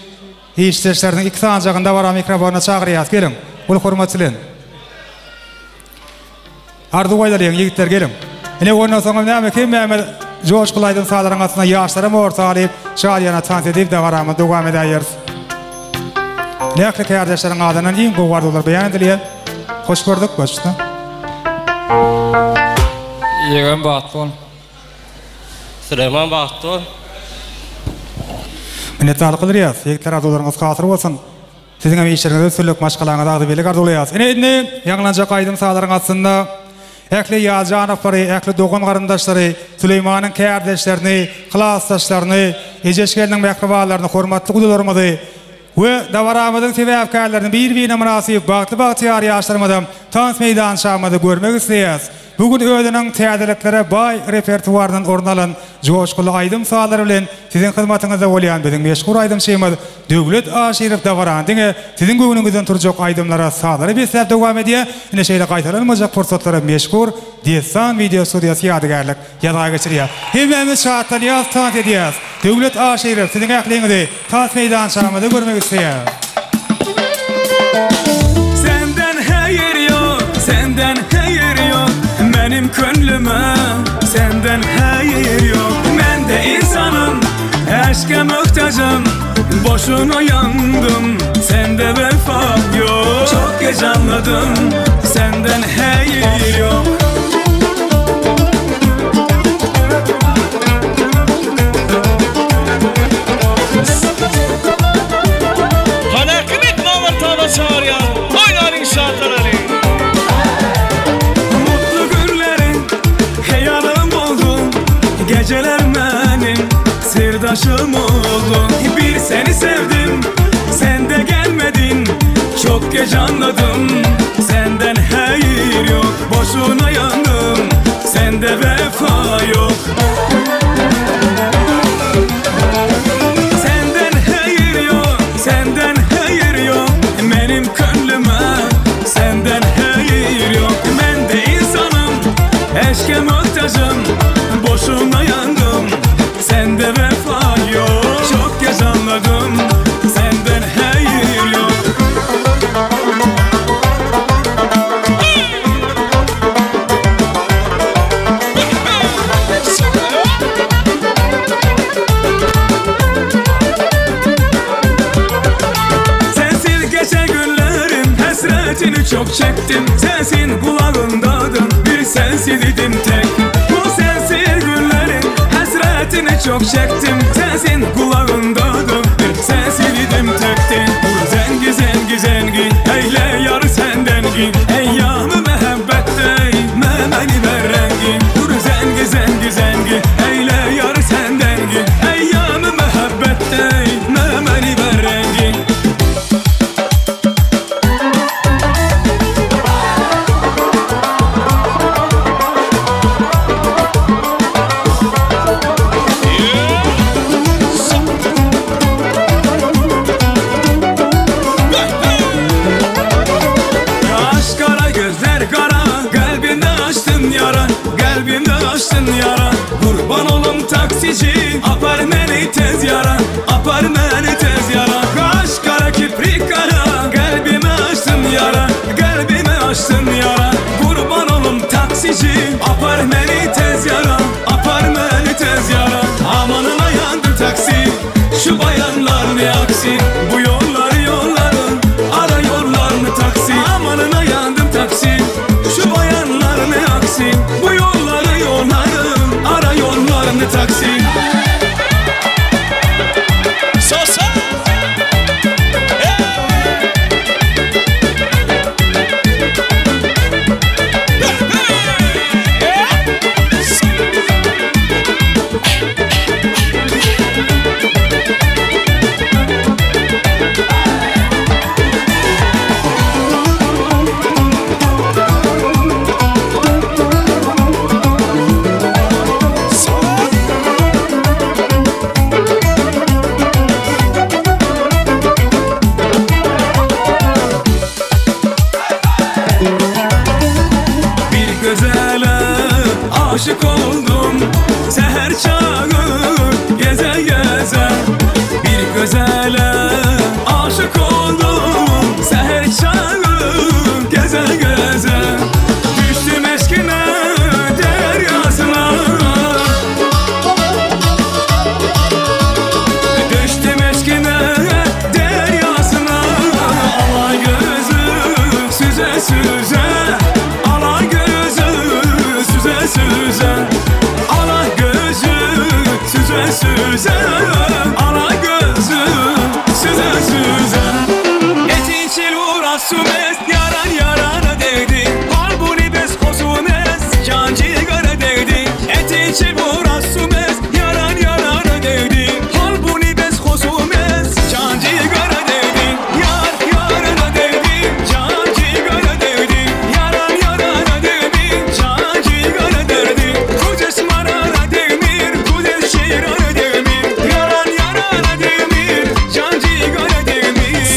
işleşlerden iki sanjagynda dawara mikrofonuny çagyrýas. Gelin, ul hormat bilen. Arzuw aýdalýan ýigitler gelin. Ene ondan soňra näme ki Mehmet joşky aýdymsalaryň asyna ýaşlara orta alyp, şaýana taňt edip dawaramy dowam edýär. Näkle kärdeşleriň adyndan iň gowardylar beýan edilýär. Hoş gördük başda. Ýegem batly ol. Süleyman batly ol. Minnetdarlyk ederýäs. Ýigitler arzuwlaryňyz hasyr bolsun. Siziň hem işleriňizde sürlük maşgalaňyza agdy belik arzuwlaýas. Ene ýanglanjak aýdymsalaryň aslynda ähli ýa-janaplary, ähli dogun garyndaşlary, Süleymanyň kärdeşlerini, klassdaşlaryny, ejeşkeniň mehribanlaryny, hormatly gudalarymyzy we dawaramyzyň sebäpkärlerini bir-birine münasip bagty ýaşlarymyzdan tans meýdan şamady görmek isleýäs. Bugün özüniň täzeliklere baý repertuaryndan orun alan joşkuly aýdymsalary bilen siziň hyzmatyňyzda bolýan biziň meşhur aýdymçymyz Döwlet Aşerew dawarandyň siziň göwnüňizden turjak aýdymlara salary beslep dowam edýär. Ine şeýle gaýtalanmajak fursatlara meşhur Desan video studiýasy ýadygarlyk ýazga geçirýär. Hemmämiz şahatlanýar, taňt edýäs. Döwlet Aşerew siziň ähliňizi tas meýdan şamady görmek isleýär. Senden hayır yok, senden hayır yok. Benim könlüme senden hayır yok. Ben de insanım, aşka muhtacım. Boşuna yandım, sende vefa yok. Çok geç anladım, senden hayır yok. Geceler benim sırdaşım oldun. Bir seni sevdim, sen de gelmedin. Çok geç anladım, senden hayır yok. Boşuna yandım, sende vefa yok. Senden hayır yok, senden hayır yok. Benim gönlüme senden hayır yok. Ben de insanım, eşke muhtacım. Boşuna yandım, sende vefa yok. Çok geç anladım, senden hayır yok. Sensiz geçen günlerim hasretini çok çektim. Sensin kulağımdadın, bir sensiz idim tek. Çok çektim, sensin kulağımdadım, bir sen sevdim tekti. Vur zengi zengi zengi, eyle yar senden gin. Eyyamı mehabbette, memeni ver rengi. Vur zengi zengi zengi, eyle yar senden gin. Eyyamı mehabbette, memeni ver rengi. Kurban olum taksici, apar beni tez yara, apar beni tez yara. Kaş kara kiprik kara, kalbimi açtın yara, kalbimi açtın yara. Kurban olum taksici, apar beni tez yara, apar beni tez yara. Amanına yandı taksi, şu bayanlar ne aksi. Bu yolları yolların, ara yollarını taksi. Amanına yandım taksi, şu bayanlar ne aksi. Bu yolları yolların, ara yollarını taksi. Sosa aşık oldum seher çağı geze geze. Bir gözele aşık oldum seher çağı geze geze. Düştüm eşkine deryasına, düştüm eşkine deryasına. Ala gözü süze süze, ala gözü süze süze, ala gözü süze süze, ala gözü süze süze. Etin çil uğraşsın es, yaran yarana değdi. Halbuni bez kosun es, cancı gara değdi. Etin çil uğraşsın es, yaran yarana değdi. Halbuni bez kosun es, cancı gara değdi. Yar yarana değdi, cancı gara değdi. Yaran yarana değdi, cancı gara değdi. Kuces marana demir, kuces şeirana demir. Yaran yarana demir, cancı gara demir.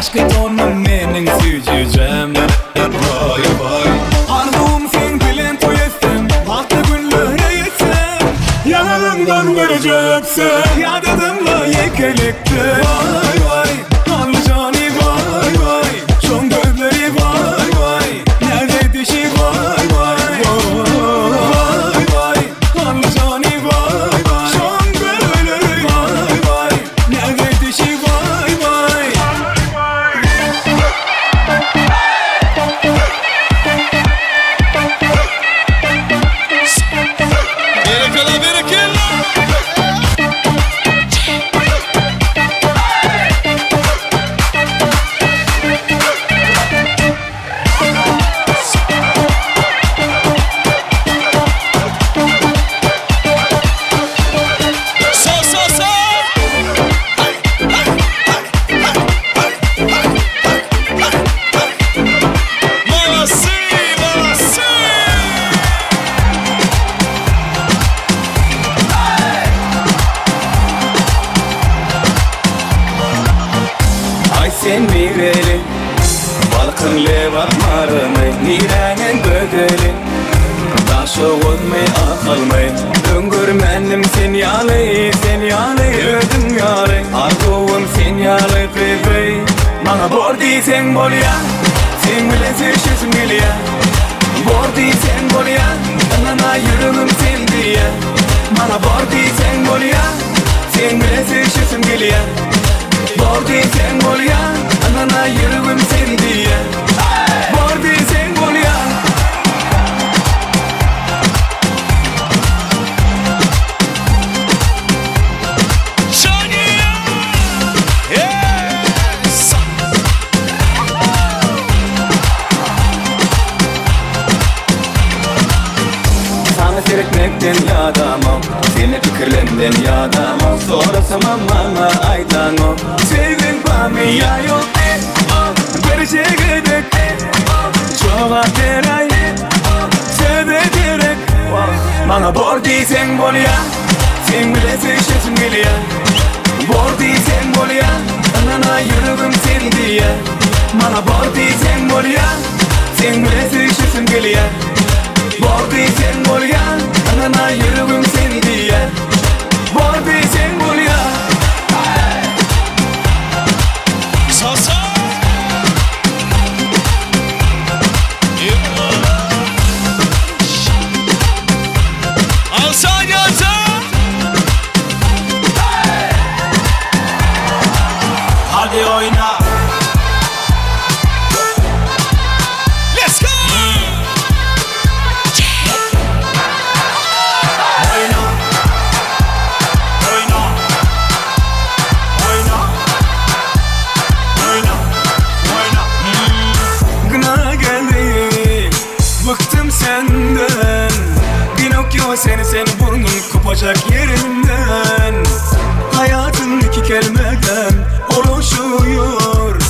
Aşkı tonum mening süjücem Vay vay Arzum sen bilen toyasın Vakti günlere yetsem Yanalından vereceksin Yadadımla yekelikti Vay vay Anlayacağını vay vay Şon gözleri vay vay Nerede dişi vay vay Vay vay Anlayacağını vay vay Şon gözleri vay vay Nerede dişi vay vay Sen mireli Balkın levat marımay Nirenin gödeli Taşı olmay akılmay Öngörmendim sen yalı Sen yalı ödüm yalı Arzuğum sen yalı bebeğ Bana bordi sen bol ya Sen bile sevşisin bil ya Bordi sen bol ya Anana yürümüm sen diye Bana bordi sen bol ya Sen bile sevşisin bil ya Bordi sen bol ya Anana yürümüm sen diye Bordi sen bol ya Sana seyretmekten yadamam Seni fikirlemden yadamam Sorasam bana aydanam Sevgin bana ya yok Gerçek edek Çoğa teray Seve gerek Bana bordi sen bol ya Sen bile sevşesin bil ya Bordi sen bol ya Anana yürümüm sen diye Bana bordi sen bol ya Sen bile sevşesin bil ya Bordi sen bol ya Anana yürümüm sen diye Bordi sen bol ya Sasa Alsa yata Hadi oyna Let's go Oyna Oyna Oyna Oyna Oyna Gına geldi Bıktım senden Pinokyo sen burnun kopacak yerinden Hayatın iki kelimeden oluşuyor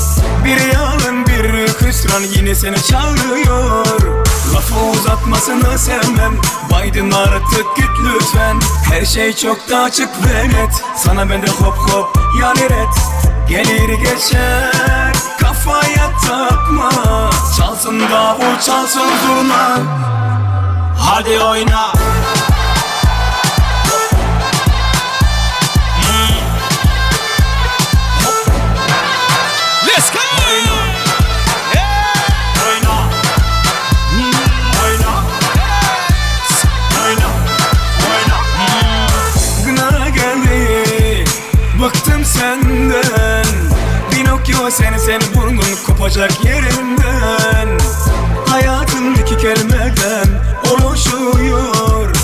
Bir yalan bir hüsran yine seni çağırıyor Lafı uzatmasını sevmem Baydın artık git lütfen Her şey çok da açık ve net Sana bende hop hop yani ret Gelir geçer kafaya takma Çalsın davul çalsın zurna Hadi oyna Let's go! Oyna Oyna Oyna Oyna Gına geldi Bıktım senden Pinokyo sen burnun kopacak yerinden Hayatın iki kelimeden oluşuyor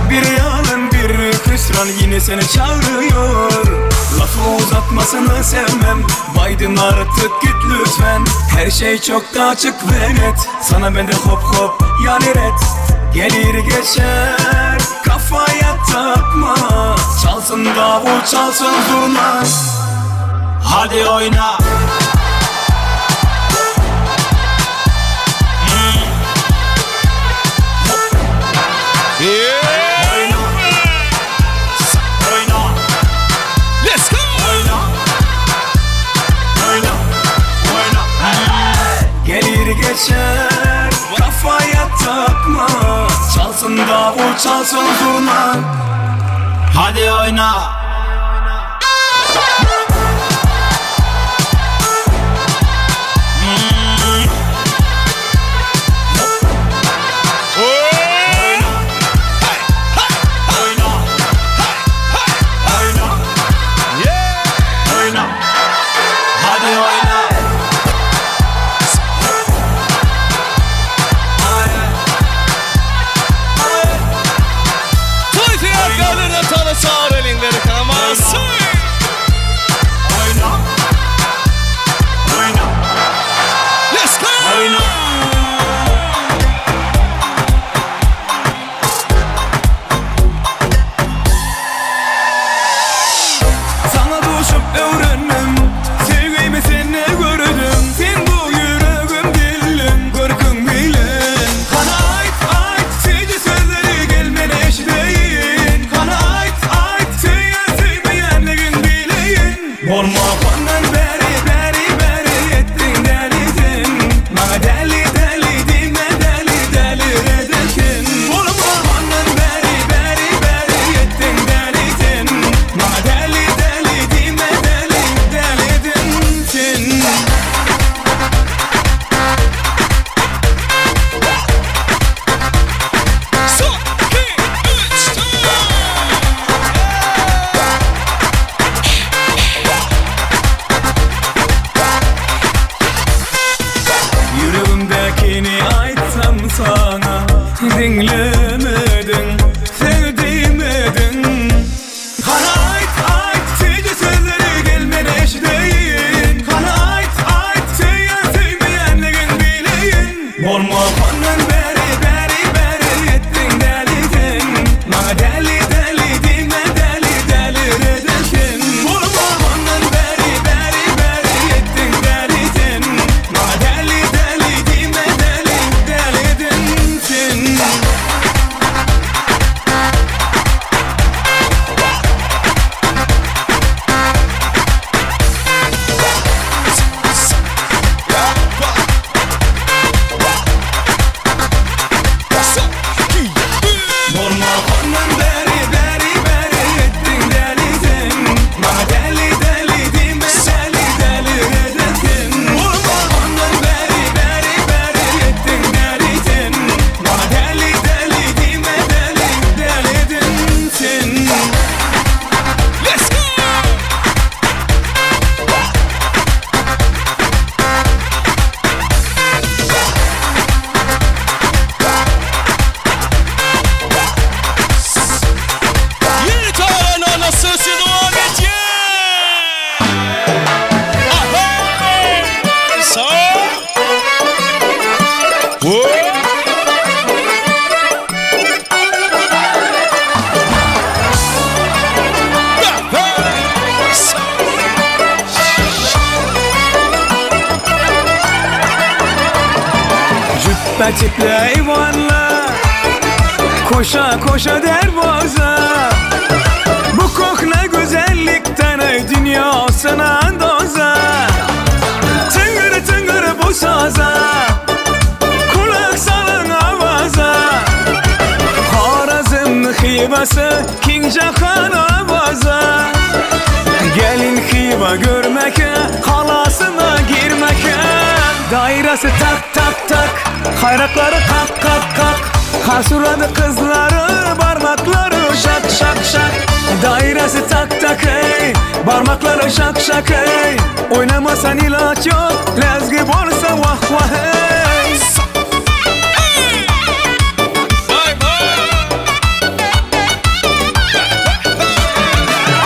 Bir yalan bir hüsran yine seni çağırıyor Lafı uzatmasını sevmem Baydın artık git lütfen Her şey çok da açık ve net Sana bende hop hop yani ret Gelir geçer kafaya takma Çalsın davul çalsın zurna Hadi oyna çalsın zurna. Hadi oyna. Çiple eyvanla koşa koşa dervaza. Bu kok ne güzellikten ey dünyasına doza. Tıngır tıngır bu saza, kulak salın avaza. Harazım hibası Kincahan avaza. Gelin hiba görmeke, halasına girmeke. Dairesi tak tak tak, hayrakları kak kak kak. Hasuradı kızları, parmakları şak şak şak. Dairesi tak tak ey, parmakları şak şak ey. Oynamasan ilaç yok, lezgi bolsa vah vah ey.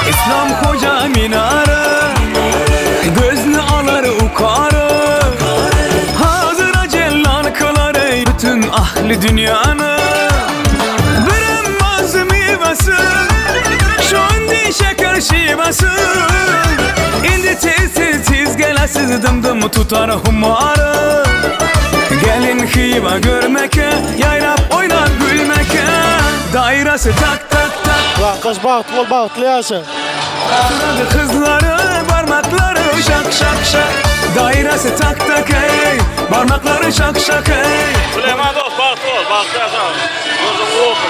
İslam koca minare, gözünü alır ukarı. Bütün ahli dünyanı bilinmez meyvesi, şundi şeker şivesi. İndi tez gelesiz dım tutar humarı. Gelin hiba görmeke, yayrap oynar gülmeke. Dairesi tak tak tak. Kız bahtlı ol, bahtlı yaşa. Kızları, parmakları şak şak şak. Dairesi tak tak ey, parmakları şak şak ey. Süleyman dost, bahtlı ol, bahtlı yaşa. Gözüm oku.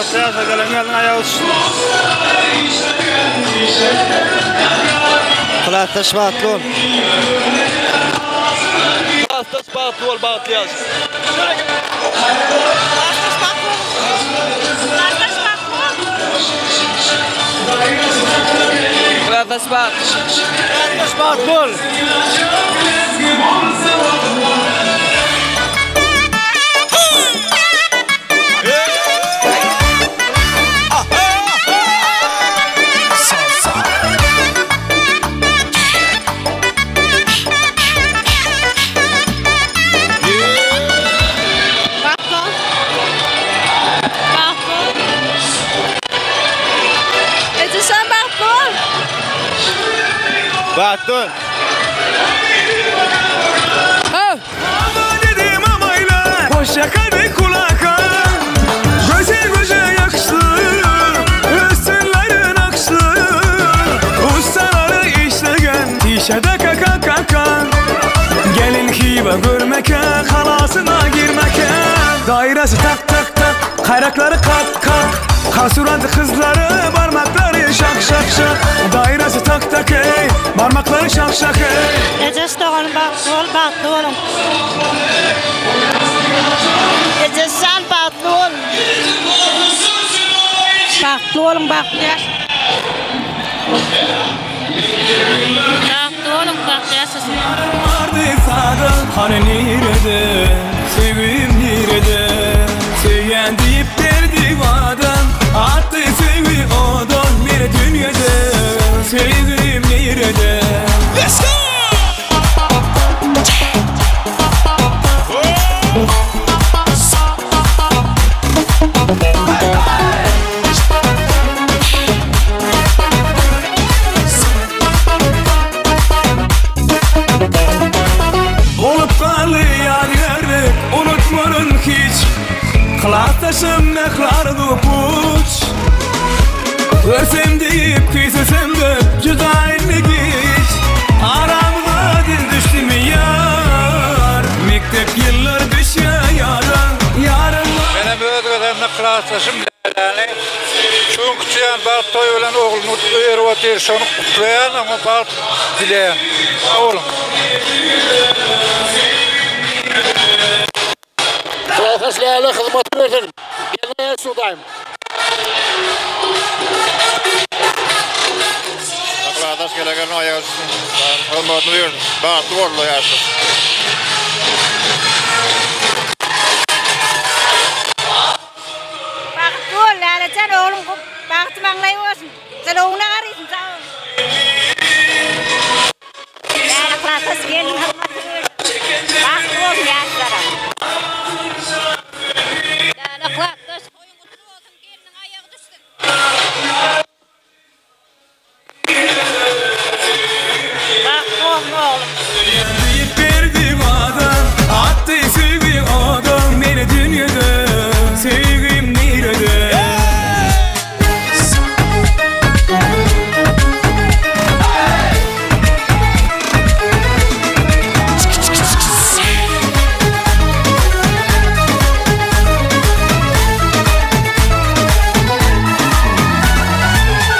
bahtlı yaşa gelen gelin ayağı uçsun. Kılattaş bahtlı ol. Kılattaş bahtlı ol, bahtlı yaş. Kılattaş bahtlı ol. Bahtun. Dedim amayla hoşça karı kulaka. Göze yakıştı üstünlerin akıştı. Ustaları işlegen işede kaka. Gelin hibe görmeke halasına girmeke. Dairesi tak kayrakları kak. Kasurat kızları parmakları şak. Dairesi tak ey parmakları şak ey. Ecez doğan bahtlı olun. Ecez sen bahtlı ol. Bahtlı olun, bahtlı yaş. Bahtlı olun, bahtlı yaşasın. Vardı sana hani nerede, sevim nerede. Sevyen deyip derdi vadan, attı sevi odan. Nere dünyada, sevim nerede. Let's go! Olup kalı yadigarlık unutmanın hiç. Kılattaşım meklardı puç. Örsem deyip kıysesem de cüzayını geç. Aramda dil düştü mü yar. Mektep yıllar düşüyor yarın. Benim ödüğümde kılattaşım yani. Şun küçüyen baht toy olan oğlunu öğretir şunu kutlayan ama baht dileyen. Oğlum. Kılattaş leyla hizmet verdim. Gelmeye sudayım. Kılattaş gelen ayağı uçsun. Hizmetini verdim. Bahtlı ol yaşa. Bahtlı ol, lalacan oğlum. Bahtı manlayıyorsun. Sen oğluna arıyorsun sağ ol. Lala kılattaş gelin hizmetini verdim. Bahtlı ol yaşlara. Lala kılattaş koyun kutlu olsun, gelinin ayağı düşsün. Bahtlı ol oğlum. Deyip verdim adam, attı sevgi adam. Beni dünyada, sevgim nerede.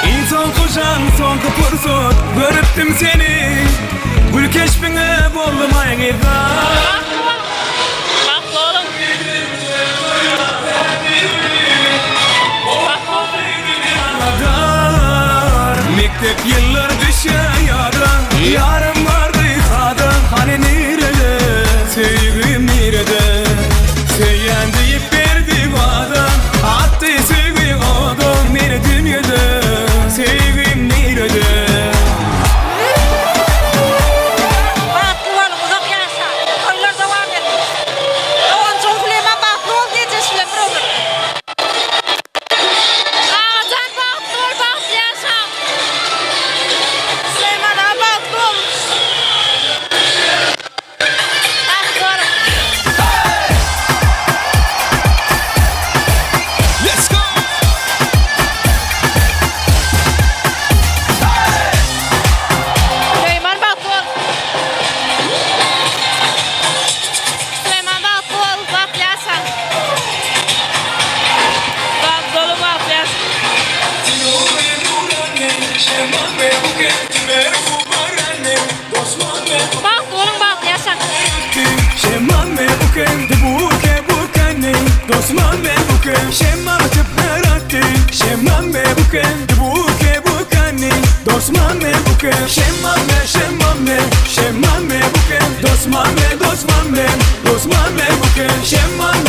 İnsan koşan son kapırsın, görüptüm seni. Gül keşfine bollamayın iddia. Bahtlı olun. Mektep yıllar düşüyor yarın vardı kadın. Hani nerede, sevgim nerede. Sevyen deyip verdi vadan, attı sevgi odan. Nere dünyada, sevgim nerede. Bahtlı olun, uzak yaşa. Koylar devam edin. Doğan çok Süleyman bahtlı ol diyeceğiz Süleyman olur. Ağacan bahtlı ol, bahtlı yaşa. Bahtlı olun, bahtlı yaşang. Şemman ve buken, buke bukeni, dostman ve buken, şemman tıplarati. Şemman ve buken, buke bukeni, dostman ve buken, şemman ve buken, dostman ve buken, şemman ve buken, dostman ve buken, şemman,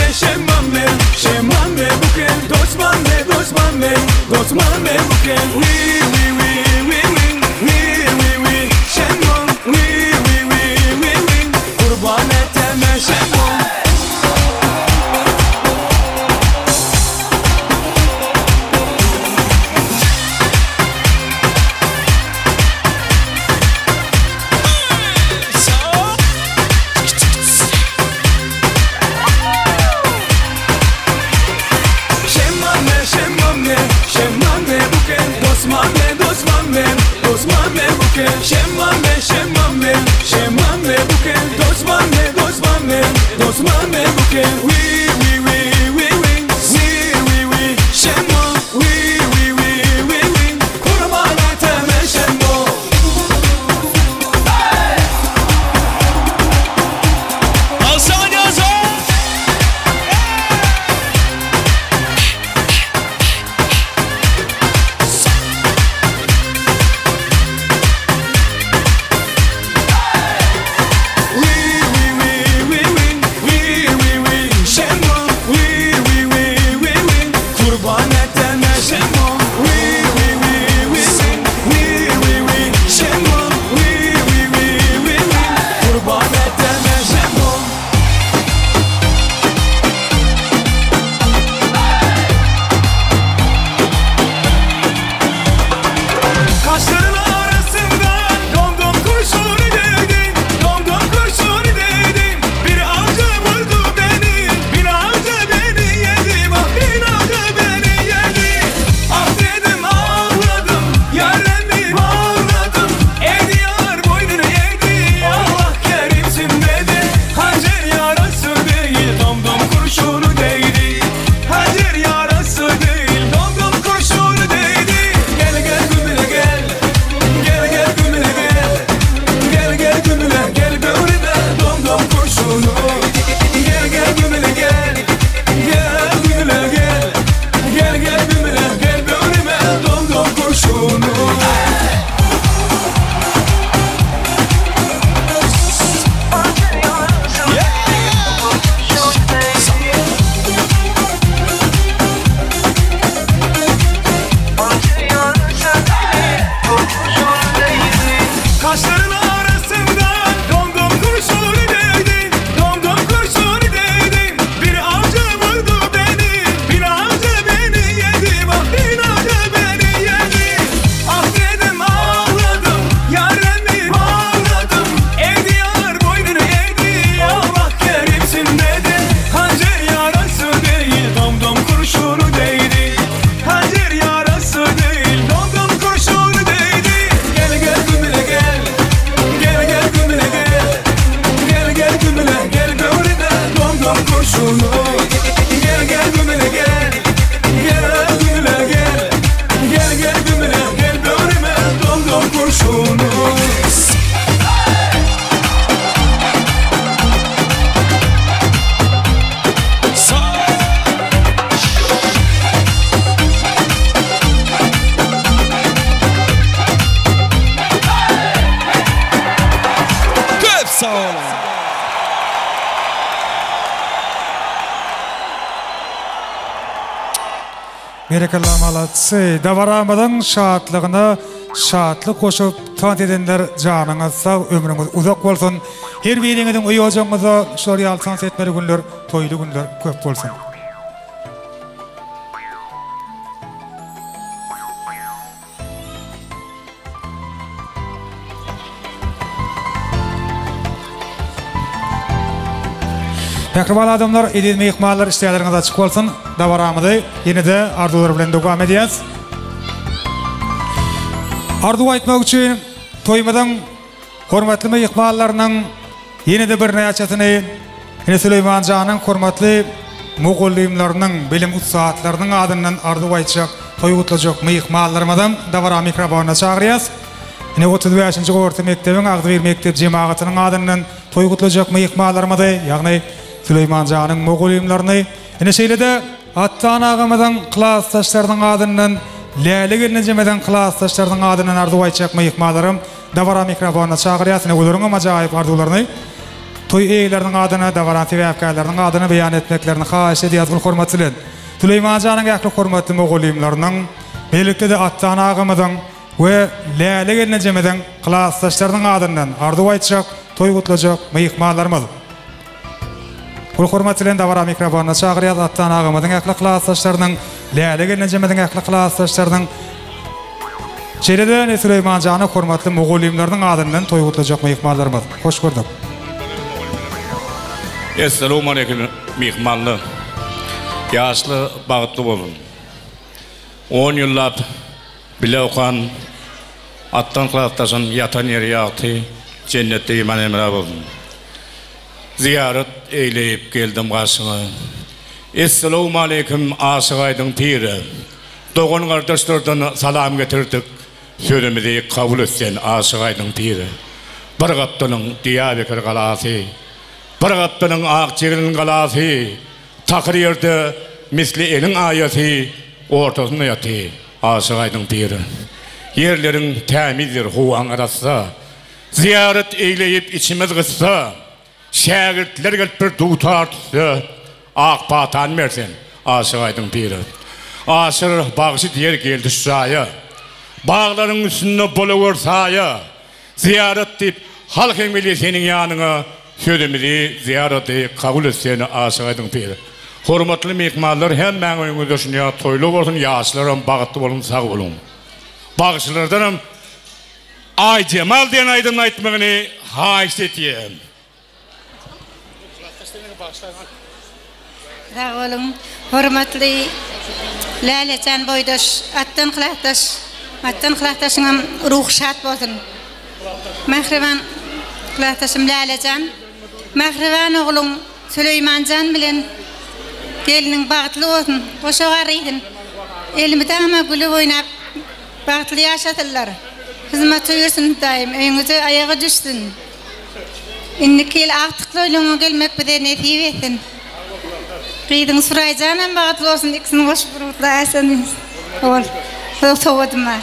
kurban eteme şemman. Berekalamalatsı davaramızın şahatlığına şahatlık koşup tant edenler canınız sağ, ömrünüz uzak olsun. Her birinizin uy ocağınıza şuraya sans etmeli günler, toylu günler köp olsun. Pekrival adamlar, edilme ihmallar isteyenleriniz açık olsun. Davaramızı yine de arzular bilen devam edeceğiz. Arzu aytmak için toymazın hürmetli ihmallarının yine de bir neyaçatını yine Süleyman Can'ın hürmetli muğullimlerinin, bilim ustaatlarının adından arzu aytacak, toy kutlayacak ihmallarımızdan davara mikrofonuna çağırıyoruz. Ine 35-nji orta mektebiň Agdyr mektep jemaatynyň adynyň toý gutlajak myhmanlarymyzy, ýagny Süleyman Janyň mogulimlaryny, ine şeýlede Attan agamyň klassdaşlarynyň adynyň Läle gelne jemeden klassdaşlarynyň adynyň ardy aýtjak myhmanlarym dawara mikrofona çagyrýar, olaryň ajaýyp arzuwlaryny toý eýleriniň adyny, dawara sebäpkärleriň adyny beýan etmeklerini haýyş edýär hormatly. Süleyman Janyň ýakly hormatly mogulimlarynyň beýlikde de Attan agamyň we Läle gelne jemeden klassdaşlarynyň adynyň ardy aýtjak toý gutlajak myhmanlarymyz. Bu hormatly dawara mikrofona çagyrýar Attan agamyň ýakly klassdaşlarynyň Läle gelne jemeden ýakly klassdaşlarynyň şeýlede Süleyman Janyň hormatly mogulimlarynyň adynyň toý gutlajak myhmanlarymyz. Hoş gördük. Assalamu alaikum mihmanlar. Yaşlı bağıtlı olun. 10 yıllap bile okan Attan klassdaşyn yatan ýeri ýagty cennetde iman emre boldum. Ziyaret eýleyip geldim gaşyňa. Assalamu alaikum aşygaýdyň piri. Dogan gardaşlardan salam getirdik. Sözümizi kabul etsen aşygaýdyň piri. Bir gapdynyň Diyarbakır galasy, bir gapdynyň Akçegilin galasy, takryrda misli elin aýaty ortasynda ýaty aşygaýdyň piri. Yerleriň tämizdir huwan arasda. Ziyaret eýleyip içimiz gyssa, şägirtler gelip bir dutartsa, ak patan mersen aşygaýdyň piri. Aşyr bagşy diýer geldi şaýa. Bağlaryň üstünde bolawersaýa. Ziyaret dip halk emeli seniň ýanyňa sözümizi ziyareti kabul etsen aşygaýdyň piri. Hormatly mehmanlar, hemmäň öňüňizde şuňa toýly bolsun, ýaşlarym bagtly bolun, sag bolun. Bagşylardanam Ay Cemal diýen aýdym aýtmagyny haýyş etýär. Sag bolun, hormatly Lälecan boýdaş, Attan klassdaşyňam ruh şat bolsun. Mehriban klassdaşym Lälecan, mehriban oglum Süleymanjan bilen geliniň bagtly bolsun, goşa garydyn. Elimi tama gülüp oýnap bagtly ýaşatyrlar. Hyzmat öýürsin daim, öňüňize aýaga düşsün. Inni kel agtykly oýlama gelmek bilen nesip etsin. Gydyň Suraýjanam bagtly bolsun, ikisini goşup durýarsan. Ol, sowatym bar.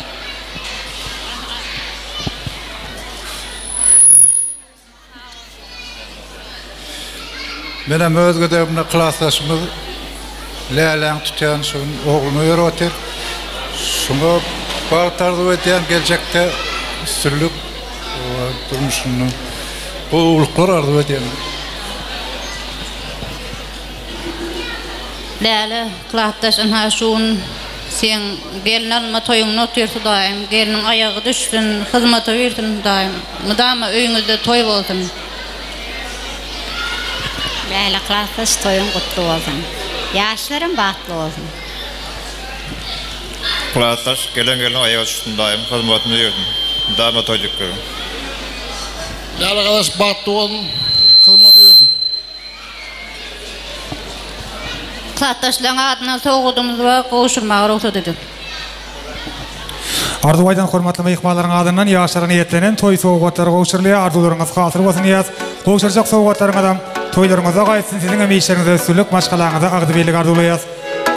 Benim özgedemde klassdaşymyz Läleň tutýan şu ogluny öýretip, şuňa bagtardy öýdýän geljekde üstünlük durmuşyny bu uluklar ardy öýdýän. Läle klassdaşyn haşun sen gelnalma toýuňy oturýar daim, geliniň aýagy düşsün, hyzmata bersin daim. Mudama öýüňizde toý bolsun. Läle klassdaş toýuň gutly bolsun. Ýaşlarym bagtly bolsun. Klassdaş gelen aýaga düşsün daim, hyzmatyny bersin. Dama toýdyk görün. Läle klassdaş bagtly bolsun, hyzmaty bersin. Klassdaşlaryň adyna sowgudymyz we goşurmagy ruhsat edin. Arduwaydan hormatly myhmanlaryň adynyň ýaşlaryň ýetlenen toý sowgatlary goşurylýar. Ardularyňyz hasyr bolsun ýaz. Goşurjak sowgatlaryň adam toýlaryňyza gaýtsyň, siziň emeýişleriňizde sülük, maşgalaňyza agdybelik ardulayas.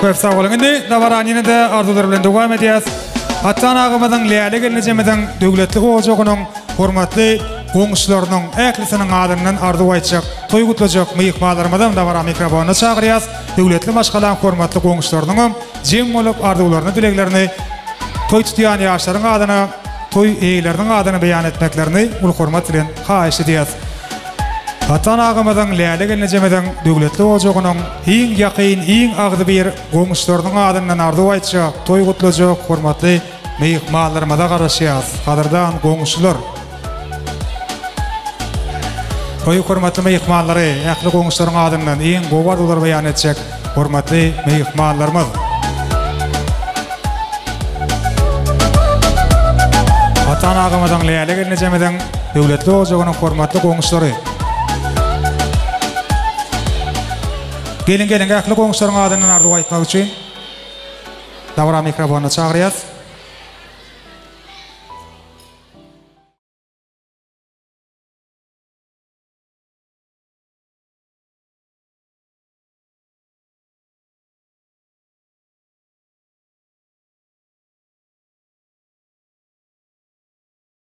Köp sag bolun. Indi dawaran de ardular bilen dowam edýäs. Attan agamyň Läle gelne jemeden döwletli gojagynyň hormatly goňuşlarynyň äklisiniň adynyň ardu aýtjak, toý gutlajak myhmanlarymyzdan dawaran mikrofona çagyrýas. Döwletli maşgalaň hormatly goňuşlarynyň jem bolup ardularyny dileklerini toý tutýan ýaşlaryň adyna, toý eýleriniň adyny beýan etmeklerini ul hormat bilen haýyş edýäs. Attan agamyň Läle gelne jemeden döwletli gojagynyň iň ýakyn, iň agdy bir goňuşlarynyň adynyň ardu aýtjak, toý gutlajak hormatly myhmanlarymyza garaşýas. Gaderdan goňuşlar. Toý hormatly myhmanlary, ýakly goňuşlaryň adynyň iň gowy ardular beýan etjek hormatly myhmanlarymyz. Attan agamyň Läle gelne jemeden döwletli gojagynyň hormatly goňuşlary. Gelin ýakly goňuşlaryň adyny ardu aýtmak üçin dawra mikrofona çagyrýas.